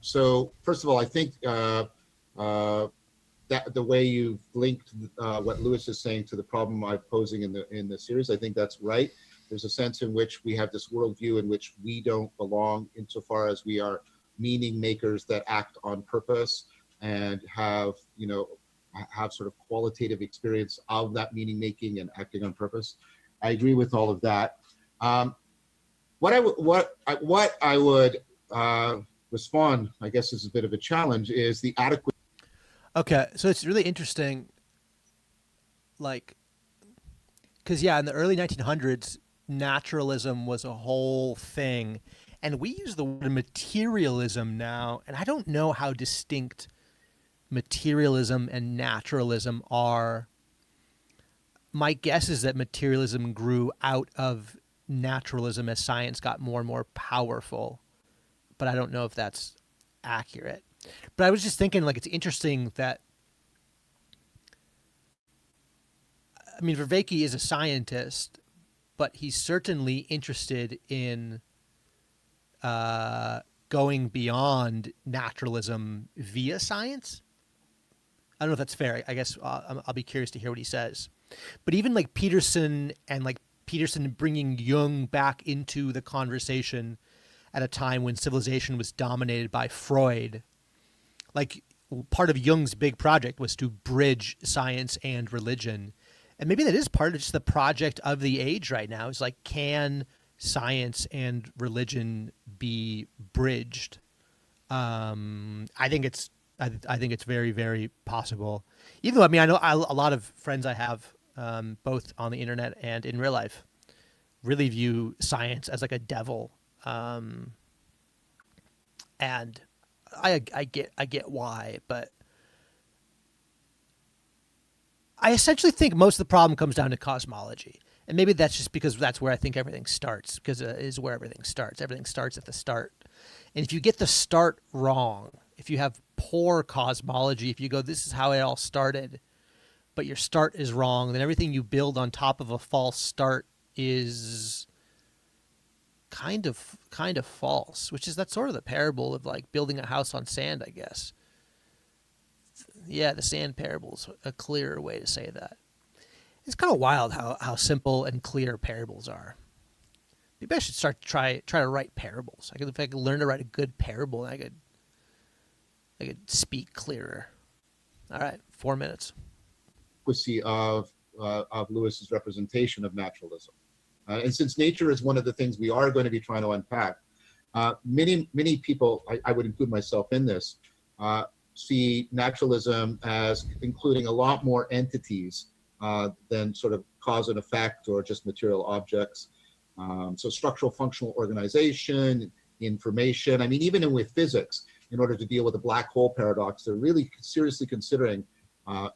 So first of all, I think that the way you've linked what Lewis is saying to the problem I'm posing in the series, I think that's right. There's a sense in which we have this worldview in which we don't belong, insofar as we are meaning makers that act on purpose and have sort of qualitative experience of that meaning making and acting on purpose. I agree with all of that. What I would respond, I guess is a bit of a challenge, is the adequate. Okay, so it's really interesting, because in the early 1900s, naturalism was a whole thing, And we use the word materialism now, and I don't know how distinct materialism and naturalism are. My guess is that materialism grew out of naturalism as science got more and more powerful, but I don't know if that's accurate. But I was just thinking, like, it's interesting that, I mean, Vervaeke is a scientist, but he's certainly interested in going beyond naturalism via science. I don't know if that's fair. I guess I'll be curious to hear what he says. But even like Peterson and like Peterson bringing Jung back into the conversation at a time when civilization was dominated by Freud, like part of Jung's big project was to bridge science and religion. And maybe that is part of just the project of the age right now. Is like, can science and religion be bridged? I think it's very, very possible. Even though, I mean, I know a lot of friends I have, both on the internet and in real life, really view science as like a devil. And I get why, but I essentially think most of the problem comes down to cosmology. And maybe that's just because that's where I think everything starts, because it is where everything starts. Everything starts at the start. And if you get the start wrong, if you have poor cosmology, if you go, this is how it all started, but your start is wrong, then everything you build on top of a false start is kind of false, which is, that's sort of the parable of like building a house on sand, I guess. Yeah, the sand parable is a clearer way to say that. It's kind of wild how simple and clear parables are. Maybe I should start try to write parables. If I could learn to write a good parable, I could speak clearer. All right, 4 minutes. Of Lewis's representation of naturalism. And since nature is one of the things we are going to be trying to unpack, many people, I would include myself in this, see naturalism as including a lot more entities than sort of cause and effect or just material objects. So structural functional organization, information. I mean, even with physics, in order to deal with the black hole paradox, they're really seriously considering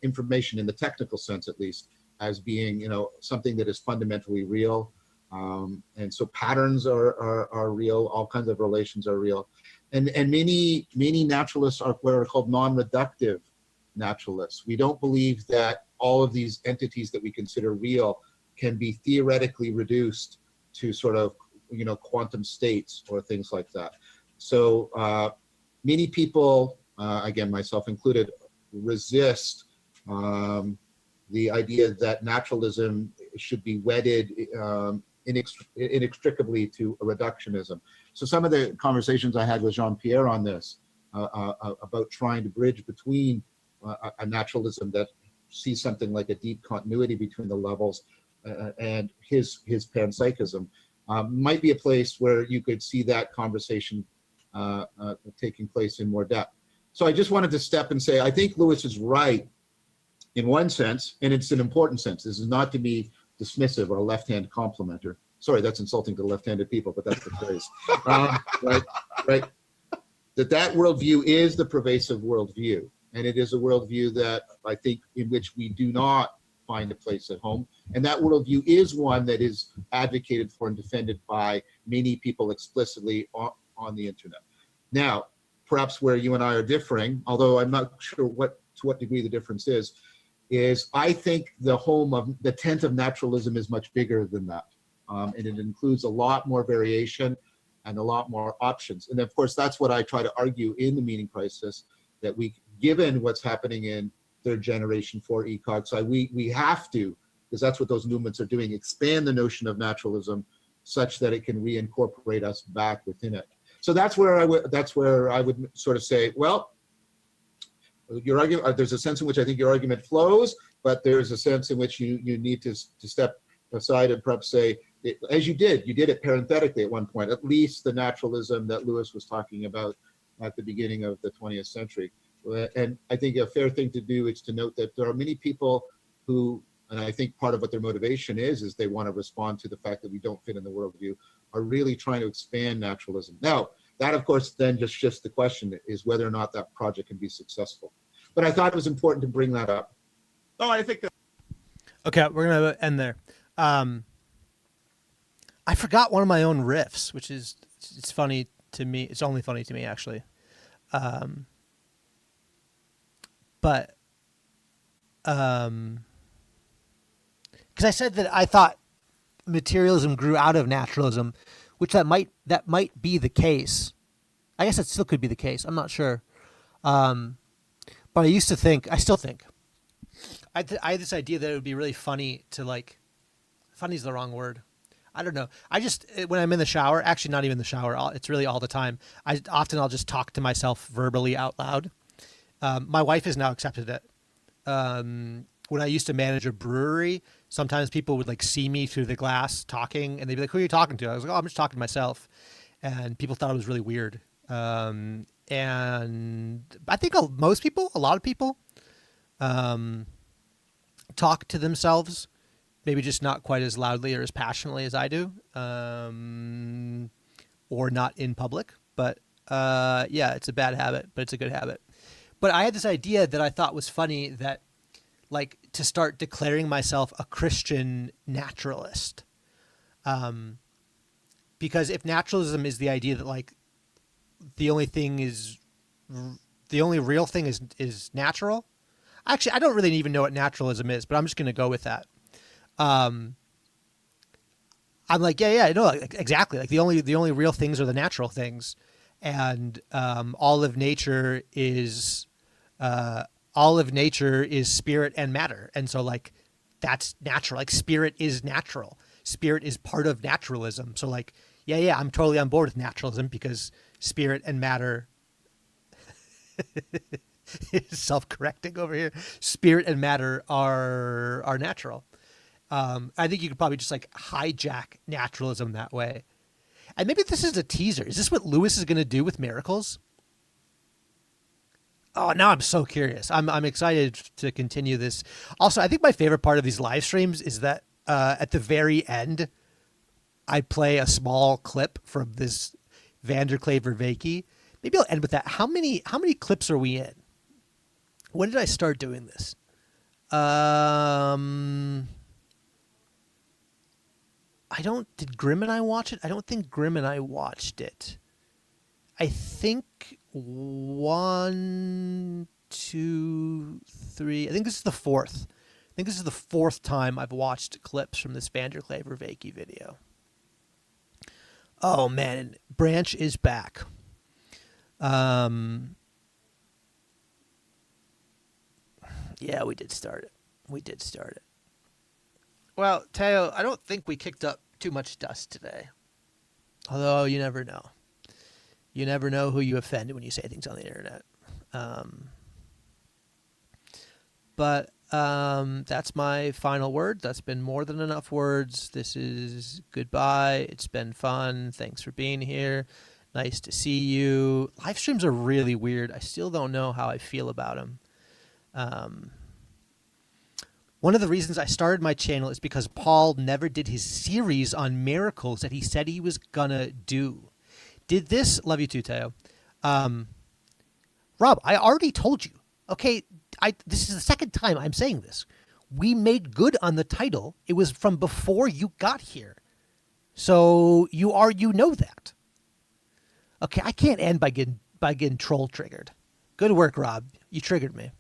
information, in the technical sense at least, as being, something that is fundamentally real. And so patterns are real, all kinds of relations are real. And many naturalists are what are called non-reductive naturalists. We don't believe that all of these entities that we consider real can be theoretically reduced to sort of, quantum states or things like that. So many people, again, myself included, resist the idea that naturalism should be wedded inextricably to a reductionism. So some of the conversations I had with Jean-Pierre on this, about trying to bridge between a naturalism that sees something like a deep continuity between the levels and his panpsychism, might be a place where you could see that conversation taking place in more depth. So I just wanted to step and say, I think Lewis is right in one sense, and it's an important sense. This is not to be dismissive or a left-hand complimenter. Sorry, that's insulting to left-handed people, but that's the phrase. Right. That worldview is the pervasive worldview, and it is a worldview that I think in which we do not find a place at home. And that worldview is one that is advocated for and defended by many people explicitly on the internet. Now, perhaps where you and I are differing, although I'm not sure to what degree the difference is I think the tent of naturalism is much bigger than that. And it includes a lot more variation and a lot more options. And of course, that's what I try to argue in the Meaning Crisis, that given what's happening in third generation 4 ECOG, we have to, because that's what those movements are doing, expand the notion of naturalism such that it can reincorporate us back within it. So that's where I would sort of say, well, your argument, there's a sense in which I think your argument flows, but there's a sense in which you need to step aside and perhaps say, as you did it parenthetically at one point, at least the naturalism that Lewis was talking about at the beginning of the 20th century. And I think a fair thing to do is to note that there are many people who, and I think part of what their motivation is they want to respond to the fact that we don't fit in the worldview are really trying to expand naturalism. Now, that of course then just shifts the question is whether or not that project can be successful. But I thought it was important to bring that up. Oh, I think that Okay, we're gonna end there. I forgot one of my own riffs, which is it's funny to me. It's only funny to me actually. But because I said that I thought materialism grew out of naturalism, which that might be the case. I guess it still could be the case. I'm not sure. But I used to think, I still think, I had this idea that it would be really funny to like, funny is the wrong word. I don't know. I just, when I'm in the shower, actually not even the shower, it's really all the time. I'll just talk to myself verbally out loud. My wife has now accepted it. When I used to manage a brewery, sometimes people would like see me through the glass talking and they'd be like, who are you talking to? I was like, oh, I'm just talking to myself. And people thought it was really weird. And I think a lot of people, talk to themselves, maybe just not quite as loudly or as passionately as I do, or not in public. But yeah, it's a bad habit, but it's a good habit. But I had this idea that I thought was funny that, like, to start declaring myself a Christian naturalist. Because if naturalism is the idea that, like, the only real thing is natural. Actually, I don't really even know what naturalism is, but I'm just going to go with that. I'm like, yeah, no, exactly. Like the only real things are the natural things, and all of nature is spirit and matter, and so like that's natural. Like spirit is natural. Spirit is part of naturalism. So like, yeah, I'm totally on board with naturalism because spirit and matter. Self-correcting over here. Spirit and matter are natural. I think you could probably just like hijack naturalism that way. And maybe this is a teaser. Is this what Lewis is going to do with miracles? Oh, now I'm so curious. I'm excited to continue this. Also, I think my favorite part of these live streams is that at the very end, I play a small clip from this Vanderklay Vervaeke. Maybe I'll end with that. How many clips are we in? When did I start doing this? Did Grim and I watch it? I don't think Grim and I watched it. I think 1, 2, 3. I think this is the fourth. I think this is the fourth time I've watched clips from this Vanderklay Vervaeke video. Oh man, Branch is back. Yeah, we did start it. Well, Teo, I don't think we kicked up too much dust today. Although you never know. You never know who you offend when you say things on the internet. But that's my final word. That's been more than enough words. This is goodbye. It's been fun. Thanks for being here. Nice to see you. Live streams are really weird. I still don't know how I feel about them. One of the reasons I started my channel is because Paul never did his series on miracles that he said he was gonna do. Did this? Love you too, Teo. Rob, I already told you. Okay, this is the second time I'm saying this. We made good on the title. It was from before you got here. So you know that. Okay, I can't end by getting troll triggered. Good work, Rob. You triggered me.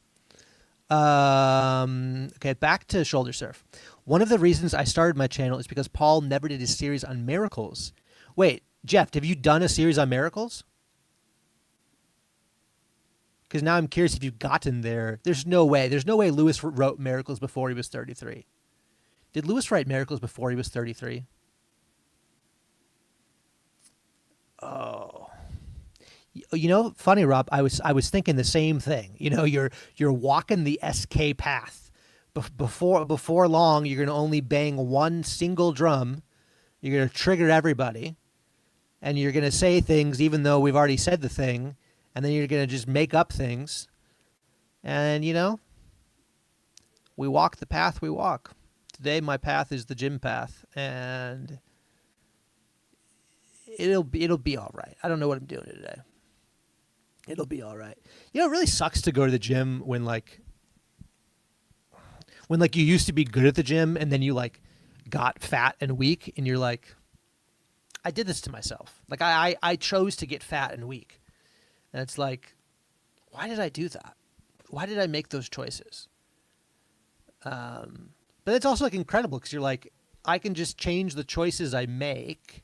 Okay, back to Shoulder Surf. One of the reasons I started my channel is because Paul never did his series on miracles. Wait, Jeff, have you done a series on miracles? Because now I'm curious if you've gotten there. There's no way Lewis wrote miracles before he was 33. Did Lewis write miracles before he was 33? Oh. You know, funny, Rob, I was thinking the same thing. You know, you're walking the SK path. Before long, you're going to only bang one single drum. You're going to trigger everybody. And you're going to say things even though we've already said the thing. And then you're going to just make up things. And, you know, we walk the path we walk. Today, my path is the gym path. And it'll be all right. I don't know what I'm doing today. It'll be all right. You know, it really sucks to go to the gym when you used to be good at the gym and then you like got fat and weak and you're like, I did this to myself. Like I chose to get fat and weak. And it's like, why did I do that? Why did I make those choices? But it's also like incredible because you're like, I can just change the choices I make.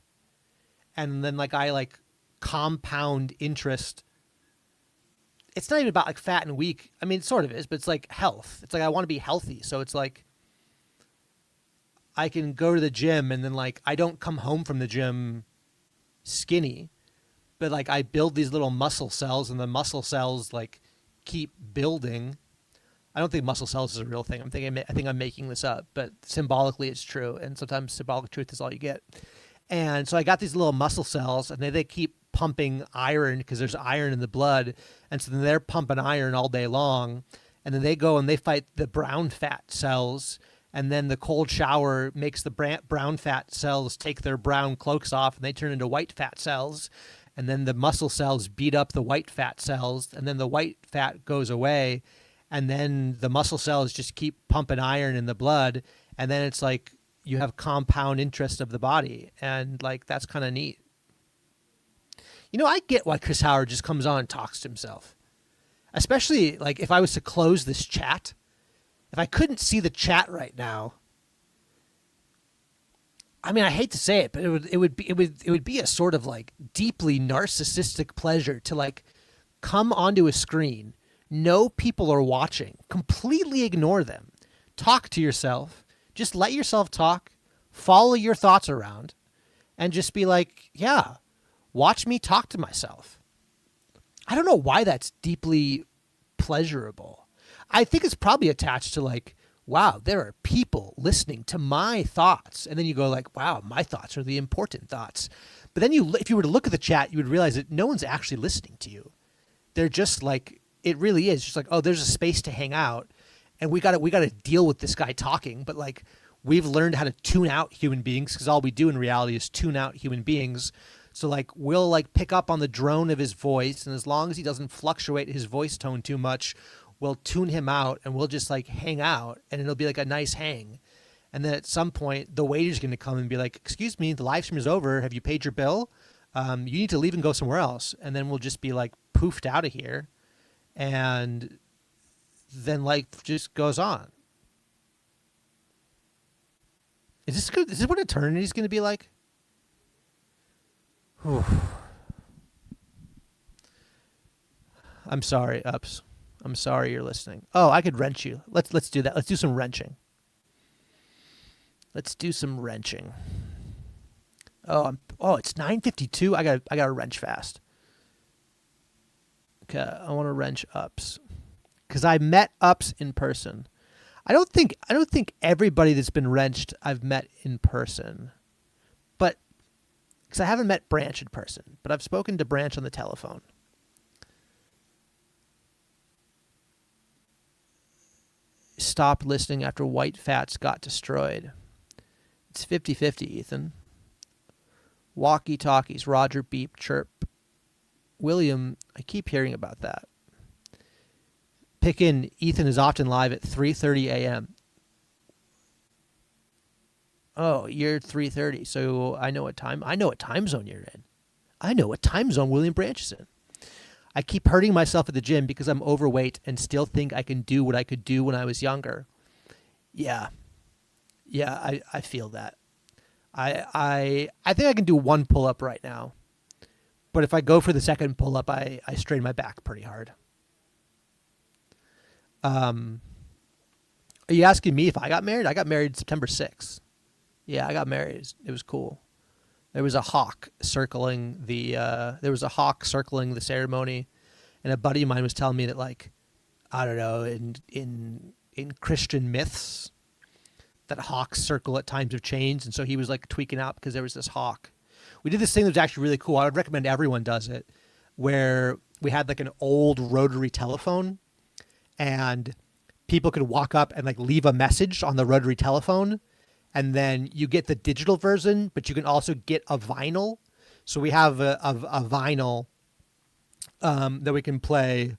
And then like I like compound interest. It's not even about like fat and weak. I mean, it sort of is, but it's like health. It's like I want to be healthy. So it's like I can go to the gym and then like I don't come home from the gym skinny, but like I build these little muscle cells and the muscle cells like keep building. I don't think muscle cells is a real thing. I think I'm making this up, but symbolically it's true. And sometimes symbolic truth is all you get. And so I got these little muscle cells and they keep pumping iron because there's iron in the blood. And so then they're pumping iron all day long. And then they go and they fight the brown fat cells. And then the cold shower makes the brown fat cells take their brown cloaks off and they turn into white fat cells. And then the muscle cells beat up the white fat cells. And then the white fat goes away. And then the muscle cells just keep pumping iron in the blood. And then it's like you have compound interest of the body. And like, that's kind of neat. You know, I get why Chris Howard just comes on and talks to himself. Especially like if I was to close this chat, if I couldn't see the chat right now, I mean, I hate to say it, but it would be a sort of like deeply narcissistic pleasure to like come onto a screen, know people are watching, completely ignore them, talk to yourself, just let yourself talk, follow your thoughts around, and just be like, yeah, watch me talk to myself. I don't know why that's deeply pleasurable. I think it's probably attached to like, wow, there are people listening to my thoughts. And then you go like, wow, my thoughts are the important thoughts. But then if you were to look at the chat, you would realize that no one's actually listening to you. They're just like, it really is just like, oh, there's a space to hang out. And we got to deal with this guy talking. But like, we've learned how to tune out human beings because all we do in reality is tune out human beings. So like, we'll like pick up on the drone of his voice. And as long as he doesn't fluctuate his voice tone too much, we'll tune him out and we'll just like hang out and it'll be like a nice hang. And then at some point the waiter's going to come and be like, excuse me, the live stream is over. Have you paid your bill? You need to leave and go somewhere else. And then we'll just be like poofed out of here. And then life just goes on. Is this good? Is this what eternity's going to be like? Whew. I'm sorry, Ups. I'm sorry you're listening. Oh, I could wrench you. Let's do that. Let's do some wrenching. Let's do some wrenching. It's 9:52. I got to wrench fast. Okay, I want to wrench Ups because I met Ups in person. I don't think everybody that's been wrenched I've met in person, but because I haven't met Branch in person, but I've spoken to Branch on the telephone. Stopped listening after white fats got destroyed. It's 50-50, Ethan. Walkie-talkies, Roger, beep, chirp. William, I keep hearing about that. Pick in, Ethan is often live at 3:30 a.m. Oh, you're 3:30, so I know what time zone you're in. I know what time zone William Branch is in. I keep hurting myself at the gym because I'm overweight and still think I can do what I could do when I was younger. Yeah, I feel that. I think I can do one pull-up right now. But if I go for the second pull-up, I strain my back pretty hard. Are you asking me if I got married? I got married September 6th. Yeah, I got married. It was cool. There was a hawk circling the ceremony, and a buddy of mine was telling me that, like, I don't know, in Christian myths, that hawks circle at times of change, and so he was like tweaking out because there was this hawk. We did this thing that was actually really cool. I would recommend everyone does it, where we had like an old rotary telephone, and people could walk up and like leave a message on the rotary telephone. And then you get the digital version, but you can also get a vinyl. So we have a vinyl that we can play.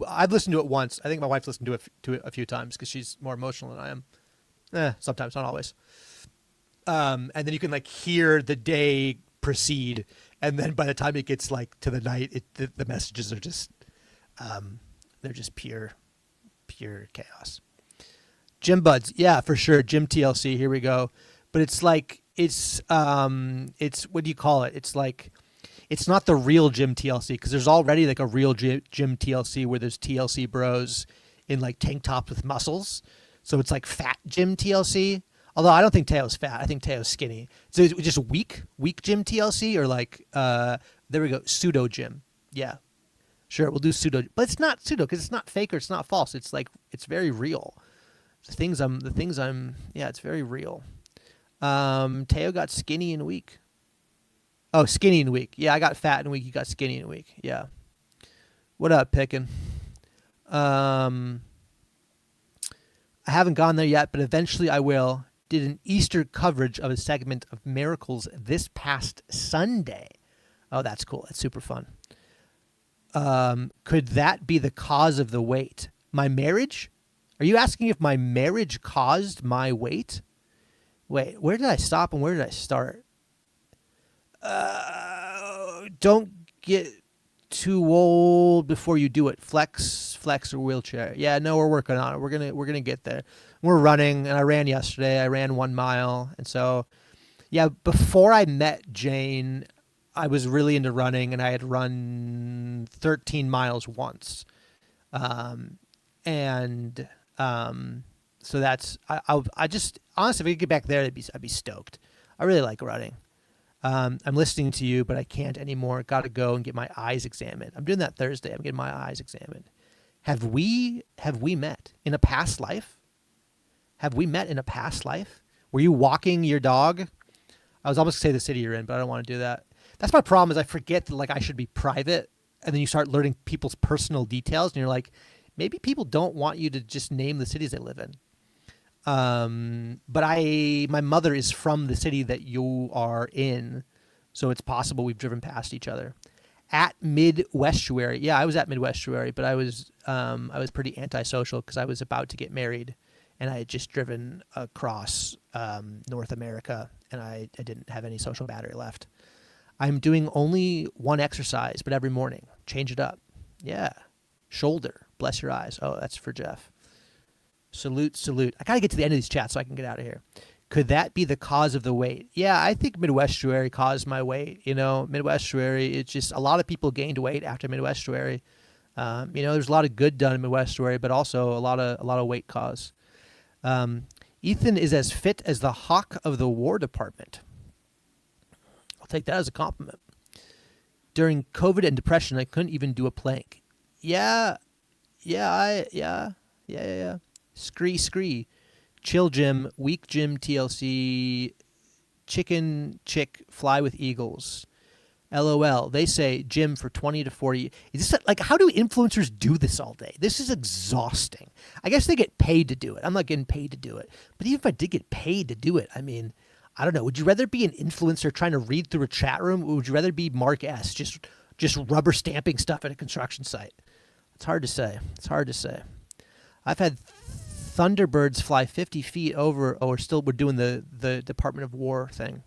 I've listened to it once. I think my wife's listened to it a few times because she's more emotional than I am. Sometimes, not always. And then you can like hear the day proceed, and then by the time it gets like to the night, the messages are just they're just pure chaos. Gym buds, yeah, for sure. Gym TLC, here we go. But it's like it's what do you call it? It's like it's not the real gym TLC because there's already like a real gym TLC where there's TLC bros in like tank tops with muscles. So it's like fat gym TLC. Although I don't think Teo's fat. I think Teo's skinny. So it's just weak gym TLC or like there we go, pseudo gym. Yeah. Sure, we'll do pseudo, but it's not pseudo because it's not fake or it's not false. It's like it's very real. The things I'm yeah, it's very real. Teo got skinny and weak. Oh, skinny and weak. Yeah, I got fat and weak. You got skinny and weak. Yeah. What up, Pickin'? I haven't gone there yet, but eventually I will. Did an Easter coverage of a segment of Miracles this past Sunday. Oh, that's cool. That's super fun. Could that be the cause of the weight? My marriage? Are you asking if my marriage caused my weight? Wait, where did I stop and where did I start? Don't get too old before you do it. Flex or wheelchair. Yeah, no, we're working on it. We're gonna get there. We're running, and I ran yesterday. I ran 1 mile, and so yeah. Before I met Jane, I was really into running, and I had run 13 miles once, so that's I just honestly, if I could get back there, I'd be stoked. I really like running. I'm listening to you, but I can't anymore. Got to go and get my eyes examined. I'm doing that Thursday. I'm getting my eyes examined. Have we met in a past life? Have we met in a past life? Were you walking your dog? I was almost going to say the city you're in, but I don't want to do that. That's my problem is I forget that like I should be private, and then you start learning people's personal details, and you're like, maybe people don't want you to just name the cities they live in. But my mother is from the city that you are in, so it's possible we've driven past each other. At Midwestuary, yeah, I was at Midwestuary, but I was pretty antisocial because I was about to get married, and I had just driven across North America, and I didn't have any social battery left. I'm doing only one exercise, but every morning, change it up. Yeah, shoulder, bless your eyes. Oh, that's for Jeff. Salute. I got to get to the end of these chats so I can get out of here. Could that be the cause of the weight? Yeah, I think Midwestuary caused my weight. You know, Midwestuary, it's just a lot of people gained weight after Midwestuary. There's a lot of good done in Midwestuary, but also a lot of weight cause. Ethan is as fit as the Hawk of the War Department. I'll take that as a compliment. During COVID and depression, I couldn't even do a plank. Yeah. Scree. Chill gym, weak gym TLC, chicken chick, fly with eagles. LOL. They say gym for 20 to 40. Is this like, how do influencers do this all day? This is exhausting. I guess they get paid to do it. I'm not getting paid to do it. But even if I did get paid to do it, I mean, I don't know. Would you rather be an influencer trying to read through a chat room? Or would you rather be Mark S. just rubber stamping stuff at a construction site? It's hard to say. I've had Thunderbirds fly 50 feet over. Oh, we're doing the Department of War thing.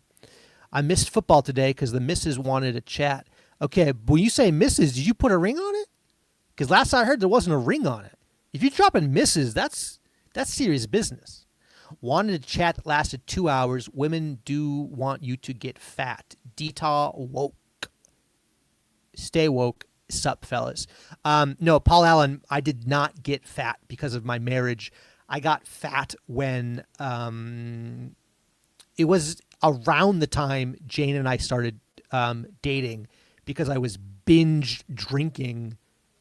I missed football today because the missus wanted a chat. Okay, but when you say missus, did you put a ring on it? Because last I heard there wasn't a ring on it. If you're dropping missus, that's serious business. Wanted a chat that lasted 2 hours. Women do want you to get fat. Deta woke. Stay woke. Sup, fellas. No, Paul Allen, I did not get fat because of my marriage. I got fat when it was around the time Jane and I started dating because I was binge drinking,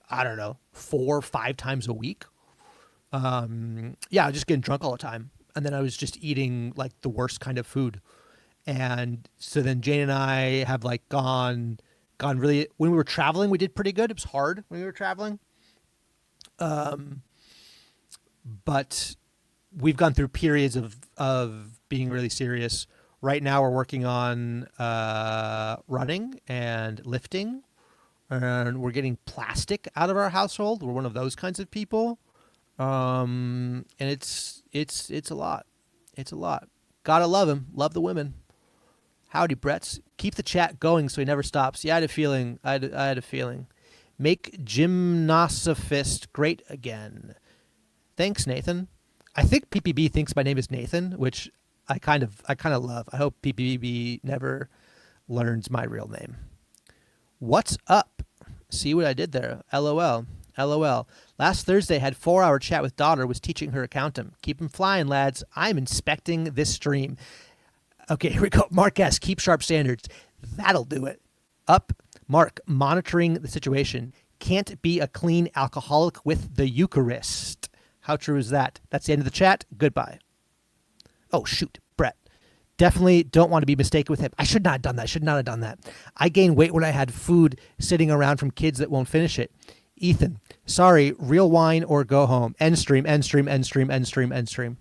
I don't know, 4 or 5 times a week. I was just getting drunk all the time. And then I was just eating like the worst kind of food. And so then Jane and I have like gone really, when we were traveling, we did pretty good. It was hard when we were traveling. But we've gone through periods of being really serious Right now, we're working on running and lifting, and we're getting plastic out of our household. We're one of those kinds of people, and it's a lot. It's a lot. Gotta love him. Love the women. Howdy, Bretts. Keep the chat going so he never stops. Yeah, I had a feeling. I had a feeling. Make Gymnosophist great again. Thanks, Nathan. I think PPB thinks my name is Nathan, which I kind of love. I hope PPB never learns my real name. What's up? See what I did there? LOL. LOL. Last Thursday had 4-hour chat with daughter, was teaching her accountant. Keep 'em flying, lads. I'm inspecting this stream. Okay, here we go. Mark S. Keep sharp standards. That'll do it. Up. Mark, monitoring the situation. Can't be a clean alcoholic with the Eucharist. How true is that? That's the end of the chat. Goodbye. Oh, shoot. Brett. Definitely don't want to be mistaken with him. I should not have done that. I should not have done that. I gained weight when I had food sitting around from kids that won't finish it. Ethan. Sorry. Real wine or go home. End stream, end stream, end stream, end stream, end stream.